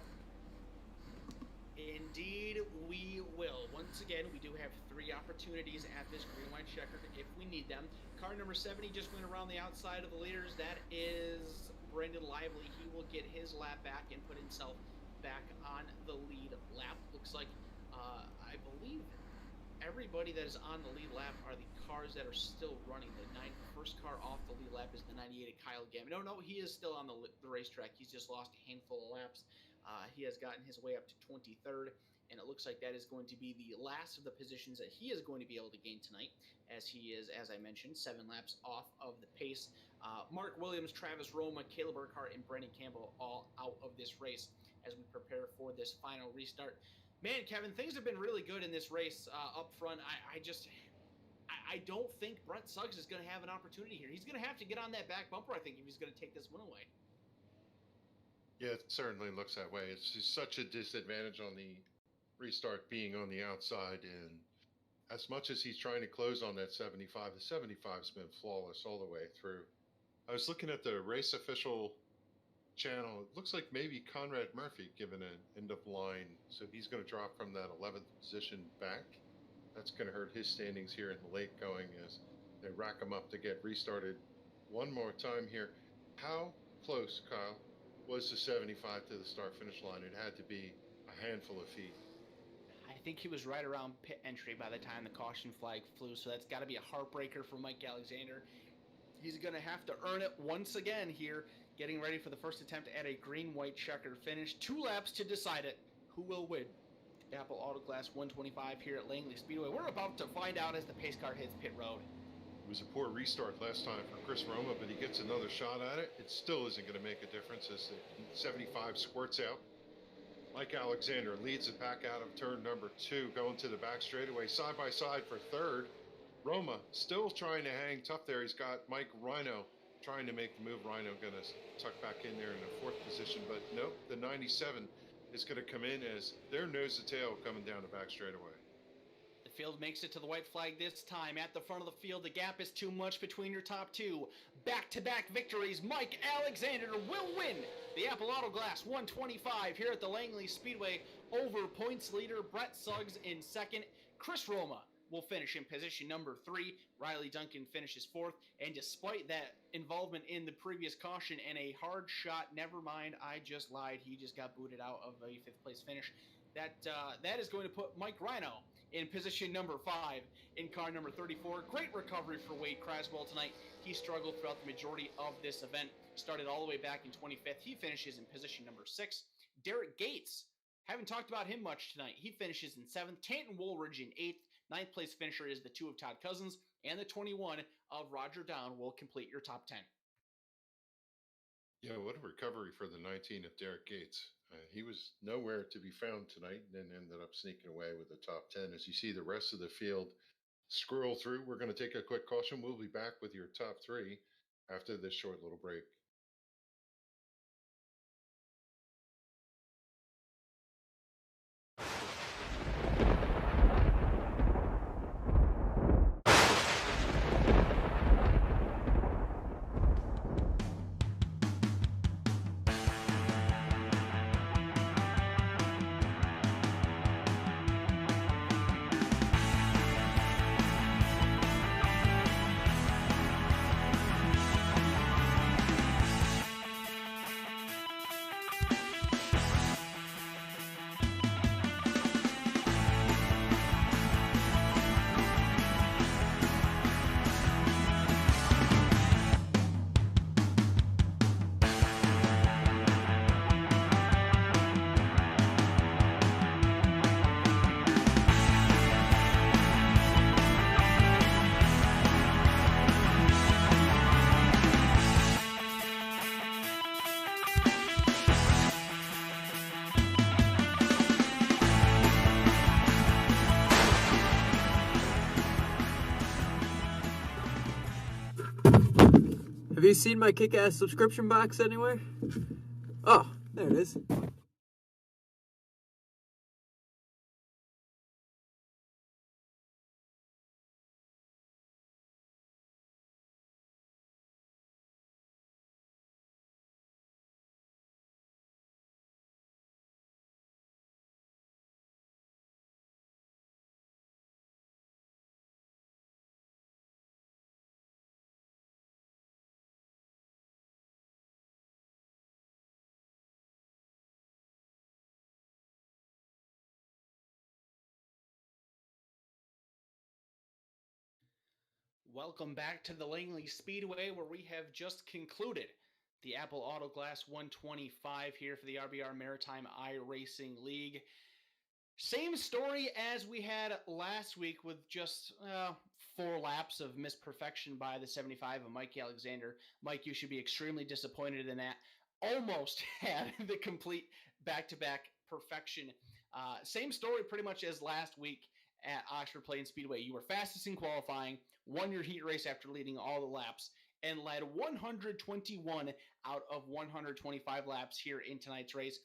B: Indeed, we will. Once again, we do have 3 opportunities at this green-white checkered if we need them. Car number 70 just went around the outside of the leaders. That is Brendan Lively. He will get his lap back and put himself back on the lead lap. Looks like, I believe, everybody that is on the lead lap are the cars that are still running. The first car off the lead lap is the 98 of Kyle Gammon. No, he is still on the racetrack. He's just lost a handful of laps. He has gotten his way up to 23rd, and it looks like that is going to be the last of the positions that he is going to be able to gain tonight, as he is, as I mentioned, 7 laps off of the pace. Mark Williams, Travis Roma, Caleb Urquhart, and Brendan Campbell all out of this race as we prepare for this final restart. Man, Kevin, things have been really good in this race up front. I don't think Brett Suggs is going to have an opportunity here. He's going to have to get on that back bumper, I think, if he's going to take this win away.
C: Yeah, it certainly looks that way. It's just such a disadvantage on the restart being on the outside. And as much as he's trying to close on that 75, the 75's been flawless all the way through. I was looking at the race official channel. It looks like maybe Conrad Murphy given an end of line. So he's going to drop from that 11th position back. That's going to hurt his standings here in the late going as they rack them up to get restarted one more time here. How close, Kyle, was the 75 to the start-finish line? It had to be a handful of feet.
B: I think he was right around pit entry by the time the caution flag flew, so that's got to be a heartbreaker for Mike Alexander. He's going to have to earn it once again here, getting ready for the first attempt at a green-white checkered finish. 2 laps to decide it. Who will win? Apple Auto Glass 125 here at Langley Speedway. We're about to find out as the pace car hits pit road.
C: It was a poor restart last time for Chris Roma, but he gets another shot at it. It still isn't going to make a difference as the 75 squirts out. Mike Alexander leads the pack out of turn number 2, going to the back straightaway, side by side for 3rd. Roma still trying to hang tough there. He's got Mike Rhino trying to make the move. Rhino going to tuck back in there in the 4th position, but nope, the 97 is going to come in as their nose to tail coming down the back straightaway.
B: The field makes it to the white flag this time. At the front of the field, the gap is too much between your top two. Back-to-back victories. Mike Alexander will win the Apple Auto Glass 125 here at the Langley Speedway over points leader Brett Suggs in second. Chris Roma will finish in position number 3. Riley Duncan finishes 4th. And despite that involvement in the previous caution and a hard shot, never mind, I just lied. He just got booted out of a 5th place finish. That is going to put Mike Rhino in position number 5 in car number 34. Great recovery for Wade Craswell tonight. He struggled throughout the majority of this event. Started all the way back in 25th. He finishes in position number 6. Derek Gates, haven't talked about him much tonight. He finishes in 7th. Tanton Woolridge in 8th. 9th place finisher is the 2 of Todd Cousins. And the 21 of Roger Down will complete your top 10.
C: Yeah, what a recovery for the 19 of Derek Gates. He was nowhere to be found tonight and then ended up sneaking away with the top 10. As you see the rest of the field scroll through, we're going to take a quick caution. We'll be back with your top 3 after this short little break.
E: Have you seen my kick-ass subscription box anywhere? Oh, there it is.
B: Welcome back to the Langley Speedway, where we have just concluded the Apple Auto Glass 125 here for the RBR Maritime iRacing League. Same story as we had last week with just 4 laps of misperfection by the 75 of Mike Alexander. Mike, you should be extremely disappointed in that. Almost had the complete back-to-back perfection. Same story pretty much as last week at Oxford Plains Speedway. You were fastest in qualifying, won your heat race after leading all the laps, and led 121 out of 125 laps here in tonight's race.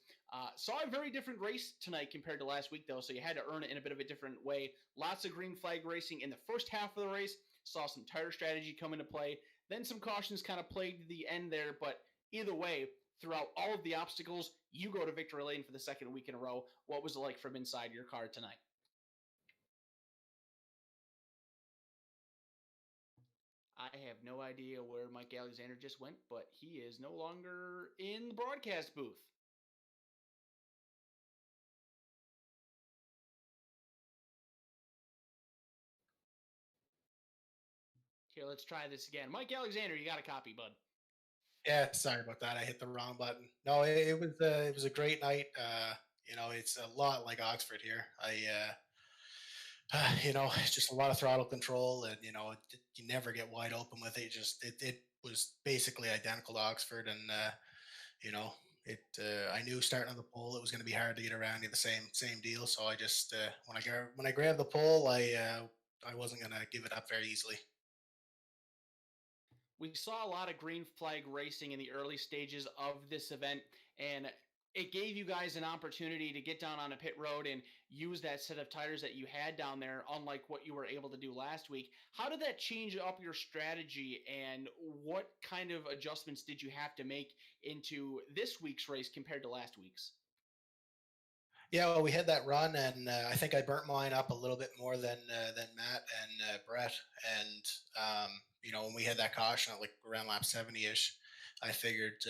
B: Saw a very different race tonight compared to last week, though, so you had to earn it in a bit of a different way. Lots of green flag racing in the first half of the race. Saw some tire strategy come into play. Then some cautions kind of plagued the end there, but either way, throughout all of the obstacles, you go to victory lane for the second week in a row. What was it like from inside your car tonight? I have no idea where Mike Alexander just went, but he is no longer in the broadcast booth. Here, let's try this again. Mike Alexander, you got a copy, bud.
F: Yeah, sorry about that. I hit the wrong button. No, it was a great night. It's a lot like Oxford here. It's just a lot of throttle control, and you never get wide open with it. It was basically identical to Oxford, and I knew starting on the pole it was going to be hard to get around the same deal. So I just when I grabbed the pole, I wasn't going to give it up very easily.
B: We saw a lot of green flag racing in the early stages of this event, and it gave you guys an opportunity to get down on a pit road and use that set of tires that you had down there, unlike what you were able to do last week. How did that change up your strategy, and what kind of adjustments did you have to make into this week's race compared to last week's?
F: Yeah, well, we had that run, and I think I burnt mine up a little bit more than Matt and Brett. And when we had that caution at like around lap 70ish, I figured,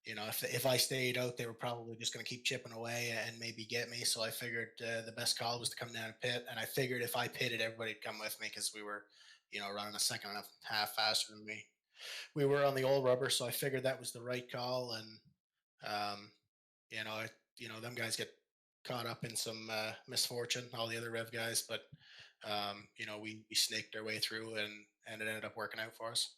F: if I stayed out, they were probably just going to keep chipping away and maybe get me. So I figured the best call was to come down and pit. And I figured if I pitted, everybody'd come with me because we were, running a second and a half faster than me. We were on the old rubber, so I figured that was the right call. And um, them guys get caught up in some misfortune, all the other Rev guys, but we snaked our way through, and it ended up working out for us.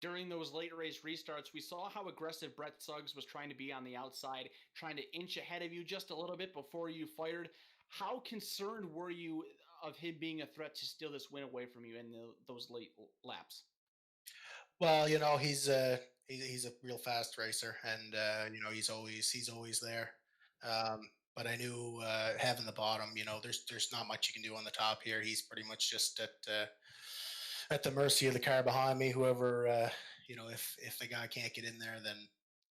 B: During those late race restarts, we saw how aggressive Brett Suggs was trying to be on the outside, trying to inch ahead of you just a little bit before you fired. How concerned were you of him being a threat to steal this win away from you in those late laps?
F: Well, he's a real fast racer, and he's always there. But I knew having the bottom, there's not much you can do on the top here. He's pretty much just at the mercy of the car behind me. Whoever, if the guy can't get in there, then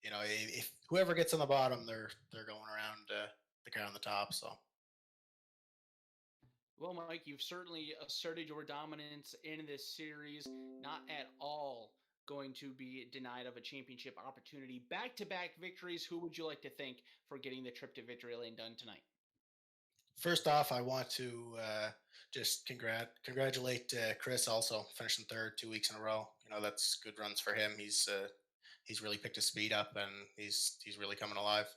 F: if whoever gets on the bottom, they're going around the car on the top. So.
B: Well, Mike, you've certainly asserted your dominance in this series. Not at all going to be denied of a championship opportunity. Back-to-back victories. Who would you like to thank for getting the trip to victory lane done tonight?
F: First off, I want to just congratulate Chris, also finishing third 2 weeks in a row. That's good runs for him. He's really picked his speed up, and he's really coming alive.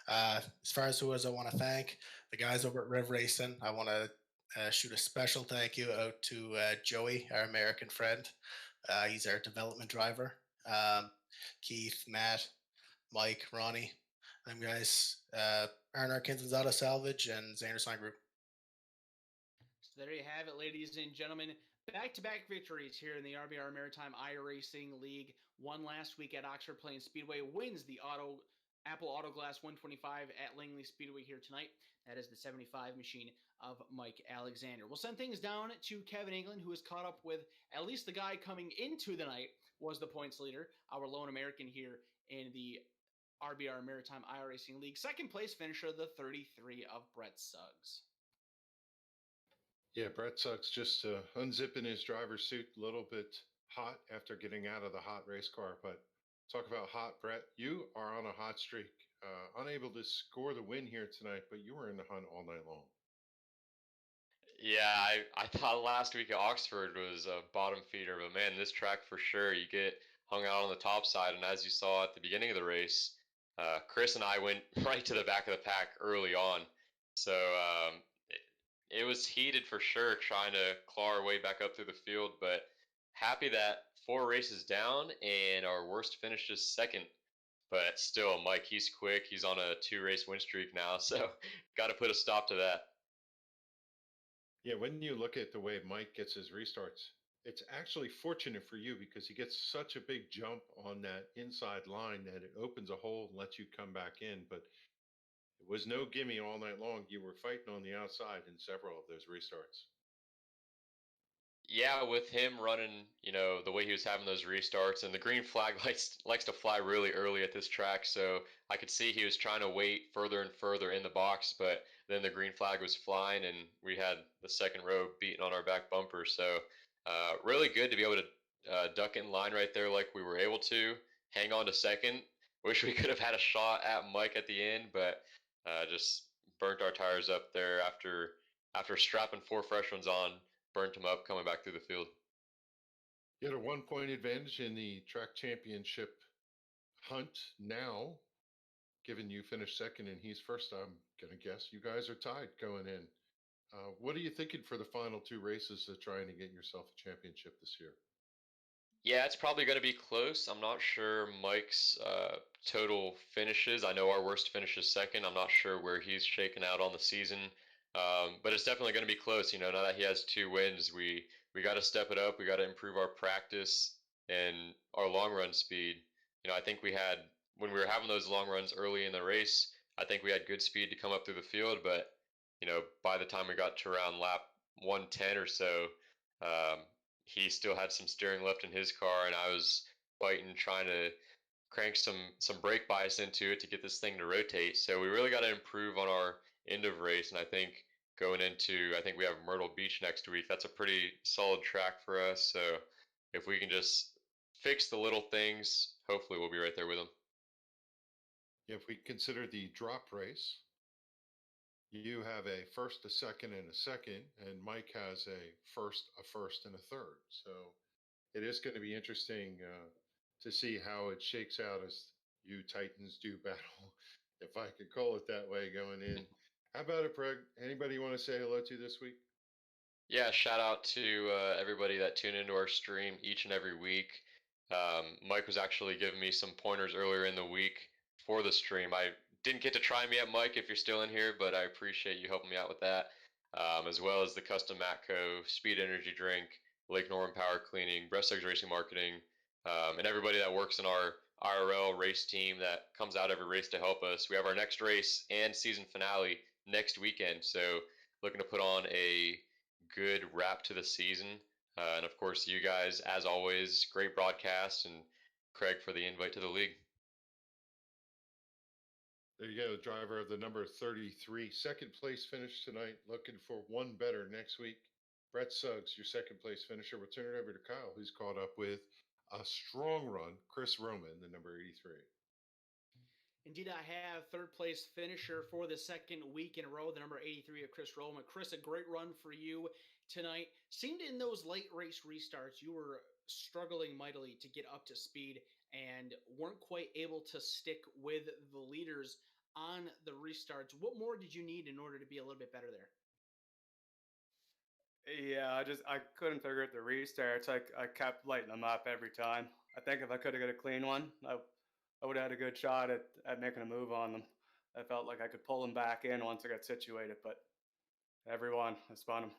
F: As far as who I want to thank, the guys over at Rev Racing. I want to shoot a special thank you out to Joey, our American friend. He's our development driver. Keith, Matt, Mike, Ronnie, them guys. Aaron Arkinson's Auto Salvage and Zanderson Group.
B: So there you have it, ladies and gentlemen. Back-to-back victories here in the RBR Maritime iRacing League. One last week at Oxford Plains Speedway, wins the Apple Auto Glass 125 at Langley Speedway here tonight. That is the 75 machine of Mike Alexander. We'll send things down to Kevin England, who is caught up with at least the guy coming into the night was the points leader, our lone American here in the RBR Maritime iRacing League. Second place finisher, the 33 of Brett Suggs.
C: Yeah, Brett Suggs just unzipping his driver's suit, a little bit hot after getting out of the hot race car. But talk about hot, Brett. You are on a hot streak. Unable to score the win here tonight, but you were in the hunt all night long.
G: Yeah, I thought last week at Oxford was a bottom feeder, but man, this track for sure, you get hung out on the top side. And as you saw at the beginning of the race, Chris and I went right to the back of the pack early on. So it was heated for sure, trying to claw our way back up through the field, but happy that 4 races down and our worst finish is second. But still, Mike, he's quick. He's on a 2-race win streak now, so got to put a stop to that.
C: Yeah, when you look at the way Mike gets his restarts, it's actually fortunate for you because he gets such a big jump on that inside line that it opens a hole and lets you come back in. But it was no gimme all night long. You were fighting on the outside in several of those restarts.
G: Yeah, with him running, the way he was having those restarts, and the green flag likes to fly really early at this track, so I could see he was trying to wait further and further in the box, but then the green flag was flying, and we had the second row beating on our back bumper, so really good to be able to duck in line right there like we were able to, hang on to second. Wish we could have had a shot at Mike at the end, but just burnt our tires up there after strapping 4 fresh ones on. Burnt him up coming back through the field.
C: You had a 1-point advantage in the track championship hunt now, given you finished second and he's first. I'm going to guess you guys are tied going in. What are you thinking for the final 2 races of trying to get yourself a championship this year?
G: Yeah, it's probably going to be close. I'm not sure Mike's total finishes. I know our worst finish is second. I'm not sure where he's shaken out on the season. But it's definitely going to be close. Now that he has 2 wins, we got to step it up. We got to improve our practice and our long run speed. I think we had when we were having those long runs early in the race, I think we had good speed to come up through the field. But by the time we got to around lap 110 or so, um, he still had some steering left in his car, and I was fighting, trying to crank some brake bias into it to get this thing to rotate. So we really got to improve on our end of race, and I think I think we have Myrtle Beach next week. That's a pretty solid track for us. So if we can just fix the little things, hopefully we'll be right there with them.
C: If we consider the drop race, you have a first, a second, and a second, and Mike has a first, and a third. So it is going to be interesting to see how it shakes out as you Titans do battle, if I could call it that way, going in. How about it, Preg? Anybody you want to say hello to this week?
G: Yeah, shout out to everybody that tune into our stream each and every week. Mike was actually giving me some pointers earlier in the week for the stream. I didn't get to try them yet, Mike, if you're still in here, but I appreciate you helping me out with that, as well as the custom Matco, Speed Energy Drink, Lake Norman Power Cleaning, Breast Eggs Racing Marketing, and everybody that works in our IRL race team that comes out every race to help us. We have our next race and season finale next weekend, so looking to put on a good wrap to the season. And of course, you guys, as always, great broadcast, and Craig for the invite to the league.
C: There you go, driver of the number 33, second place finish tonight, looking for one better next week. Brett Suggs, your second place finisher. We'll turn it over to Kyle, who's caught up with a strong run, Chris Roma in the number 83.
B: Indeed, I have third place finisher for the second week in a row, the number 83 of Chris Roma. Chris, a great run for you tonight. Seemed in those late race restarts, you were struggling mightily to get up to speed and weren't quite able to stick with the leaders on the restarts. What more did you need in order to be a little bit better there?
H: Yeah, I couldn't figure out the restarts. I kept lighting them up every time. I think if I could have got a clean one, I would have had a good shot at making a move on them. I felt like I could pull them back in once I got situated, but every one, I spun them.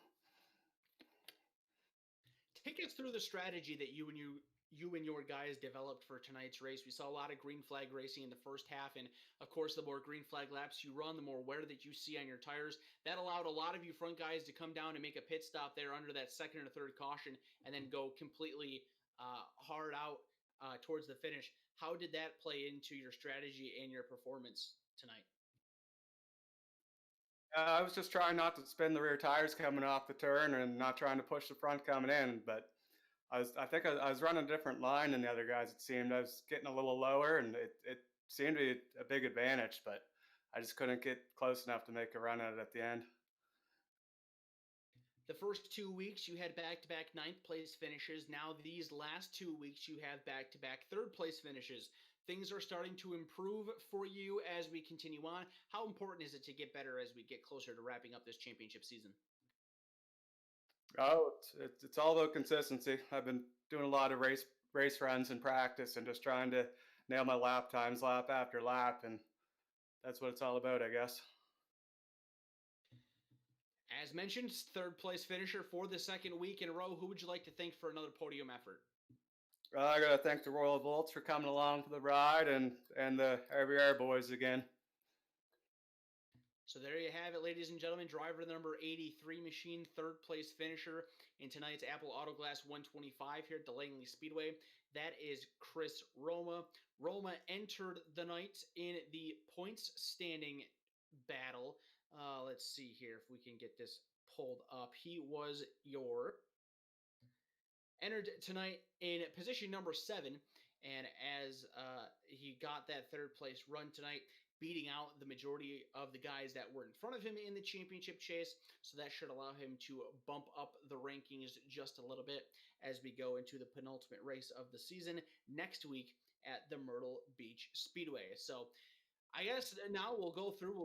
B: Take us through the strategy that you and your guys developed for tonight's race. We saw a lot of green flag racing in the first half, and of course, the more green flag laps you run, the more wear that you see on your tires. That allowed a lot of you front guys to come down and make a pit stop there under that second or third caution, and then go completely hard out towards the finish. How did that play into your strategy and your performance tonight?
H: I was just trying not to spin the rear tires coming off the turn and not trying to push the front coming in, but I think I was running a different line than the other guys. It seemed I was getting a little lower, and it seemed to be a big advantage, but I just couldn't get close enough to make a run at it at the end.
B: The first 2 weeks, you had back-to-back ninth place finishes. Now these last 2 weeks, you have back-to-back third place finishes. Things are starting to improve for you as we continue on. How important is it to get better as we get closer to wrapping up this championship season?
H: Oh, it's all about consistency. I've been doing a lot of race runs in practice and just trying to nail my lap times lap after lap, and that's what it's all about, I guess.
B: As mentioned, third place finisher for the second week in a row. Who would you like to thank for another podium effort?
H: I got to thank the Royal Volts for coming along for the ride, and the RBR boys again.
B: So there you have it, ladies and gentlemen. Driver number 83 machine, third place finisher in tonight's Apple Auto Glass 125 here at the Langley Speedway. That is Chris Roma. Roma entered the night in the points standing battle. Let's see here if we can get this pulled up. He was entered tonight in position number 7, and as he got that third place run tonight, beating out the majority of the guys that were in front of him in the championship chase. So that should allow him to bump up the rankings just a little bit as we go into the penultimate race of the season next week at the Myrtle Beach Speedway. So I guess now we'll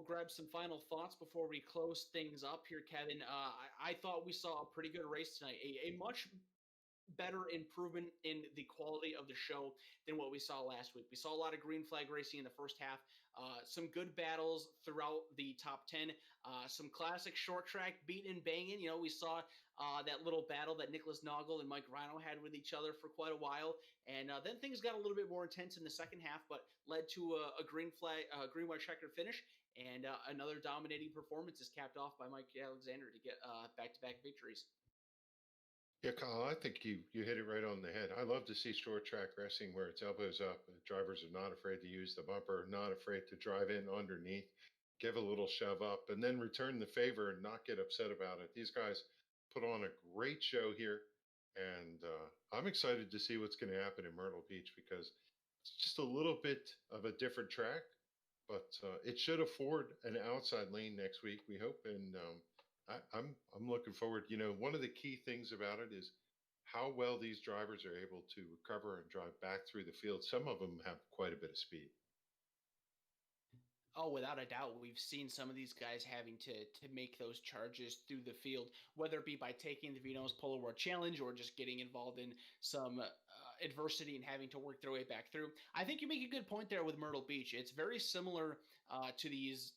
B: grab some final thoughts before we close things up here, Kevin. I thought we saw a pretty good race tonight, a much better improvement in the quality of the show than what we saw last week. We saw a lot of green flag racing in the first half, some good battles throughout the top 10, some classic short track beating and banging. We saw that little battle that Nicholas Noggle and Mike Rhino had with each other for quite a while. And then things got a little bit more intense in the second half, but led to a green white checkered finish. And another dominating performance is capped off by Mike Alexander to get back-to-back victories.
C: Yeah, Kyle, I think you hit it right on the head. I love to see short track racing where it's elbows up. Drivers are not afraid to use the bumper, not afraid to drive in underneath, give a little shove up, and then return the favor and not get upset about it. These guys put on a great show here, and I'm excited to see what's going to happen in Myrtle Beach because it's just a little bit of a different track, but it should afford an outside lane next week, we hope, and I'm looking forward. You know, one of the key things about it is how well these drivers are able to recover and drive back through the field. Some of them have quite a bit of speed.
B: Oh, without a doubt, we've seen some of these guys having to make those charges through the field, whether it be by taking the Vino's Polo World Challenge or just getting involved in some adversity and having to work their way back through. I think you make a good point there with Myrtle Beach. It's very similar to these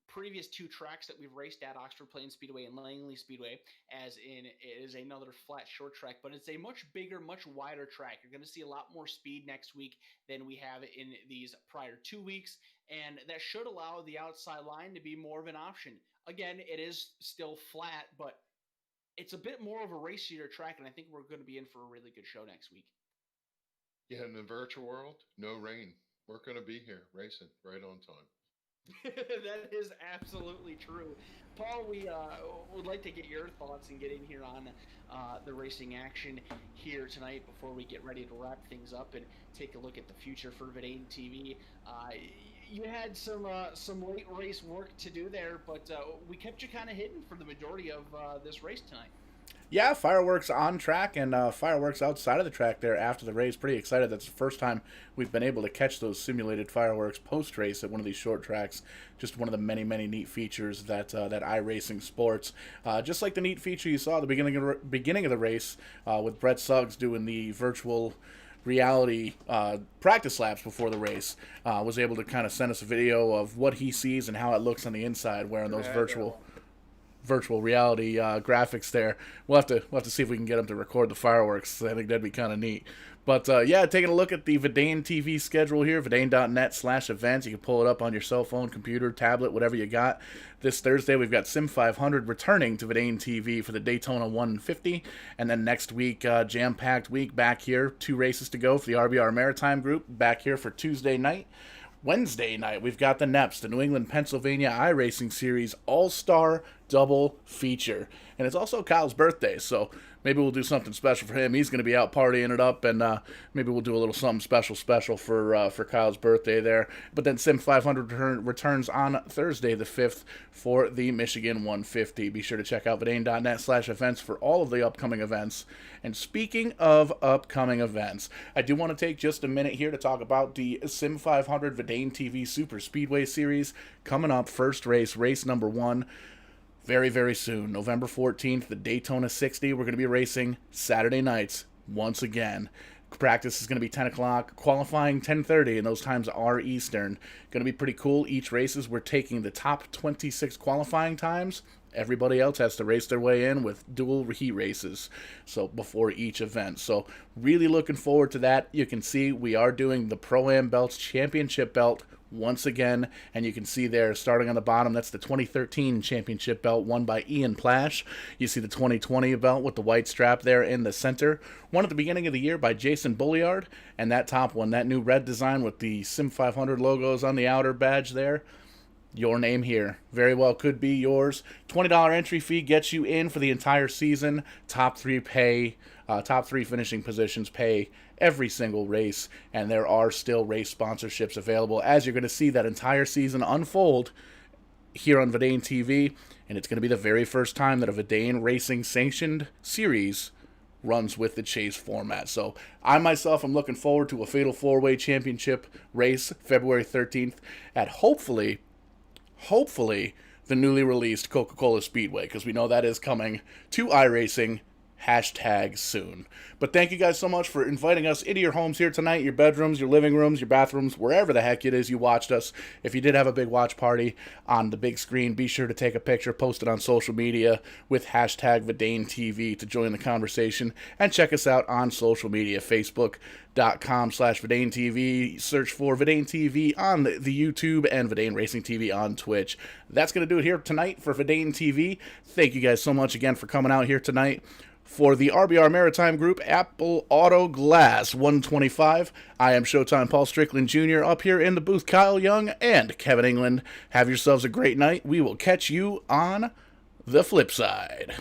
B: previous two tracks that we've raced at, Oxford Plains Speedway and Langley Speedway, as in it is another flat short track, but it's a much bigger, much wider track. You're going to see a lot more speed next week than we have in these prior 2 weeks, and that should allow the outside line to be more of an option. Again, it is still flat, but it's a bit more of a racier track, and I think we're going to be in for a really good show next week.
C: Yeah, in the virtual world, no rain. We're going to be here racing right on time.
B: That is absolutely true. Paul, we would like to get your thoughts and get in here on the racing action here tonight before we get ready to wrap things up and take a look at the future for Verdane TV. You had some late race work to do there, but we kept you kind of hidden for the majority of this race tonight.
D: Yeah, fireworks on track and fireworks outside of the track there after the race. Pretty excited. That's the first time we've been able to catch those simulated fireworks post-race at one of these short tracks. Just one of the many, many neat features that that iRacing sports. Just like the neat feature you saw at the beginning of the race with Brett Suggs doing the virtual reality practice laps before the race. Was able to kind of send us a video of what he sees and how it looks on the inside wearing those virtual reality graphics there. We'll have to see if we can get them to record the fireworks. I think that'd be kind of neat. But yeah, taking a look at the Verdane TV schedule here, verdane.net/events. You can pull it up on your cell phone, computer, tablet, whatever you got. This Thursday, we've got Sim 500 returning to Verdane TV for the Daytona 150. And then next week, jam-packed week back here. 2 races to go for the RBR Maritime group. Back here for Tuesday night. Wednesday night, we've got the NEPS, the New England, Pennsylvania iRacing Series All-Star Double Feature. And it's also Kyle's birthday, so maybe we'll do something special for him. He's going to be out partying it up, and maybe we'll do a little something special for Kyle's birthday there. But then Sim 500 returns on Thursday the 5th for the Michigan 150. Be sure to check out verdane.net/events for all of the upcoming events. And speaking of upcoming events, I do want to take just a minute here to talk about the Sim 500 Verdane TV Super Speedway Series coming up. First race number 1. Very, very soon, November 14th, the Daytona 60. We're going to be racing Saturday nights once again. Practice is going to be 10 o'clock, qualifying 10:30, and those times are Eastern. Going to be pretty cool. Each races, we're taking the top 26 qualifying times. Everybody else has to race their way in with dual heat races, so before each event. So really looking forward to that. You can see we are doing the Pro-Am Belts Championship Belt once again, and you can see there starting on the bottom, that's the 2013 championship belt won by Ian Plash. You see the 2020 belt with the white strap there in the center, one at the beginning of the year by Jason Bulliard, and that top one, that new red design with the Sim 500 logos on the outer badge there, your name here very well could be yours. $20 entry fee gets you in for the entire season. Top 3 finishing positions pay every single race, and there are still race sponsorships available as you're going to see that entire season unfold here on Verdane TV, and it's going to be the very first time that a Verdane Racing sanctioned series runs with the chase format. So I myself am looking forward to a Fatal 4-Way Championship race February 13th at hopefully the newly released Coca-Cola Speedway, because we know that is coming to iRacing hashtag soon. But thank you guys so much for inviting us into your homes here tonight, your bedrooms, your living rooms, your bathrooms, wherever the heck it is you watched us. If you did have a big watch party on the big screen, be sure to take a picture, post it on social media with hashtag VEINOTTE'S to join the conversation, and check us out on social media, Facebook.com/VEINOTTE'S. Search for VEIN TV on the YouTube and VEIN Racing TV on Twitch. That's going to do it here tonight for VEIN TV. Thank you guys so much again for coming out here tonight. For the RBR Maritime Group, Apple Auto Glass 125, I am Showtime Paul Strickland Jr. Up here in the booth, Kyle Young and Kevin England. Have yourselves a great night. We will catch you on the flip side.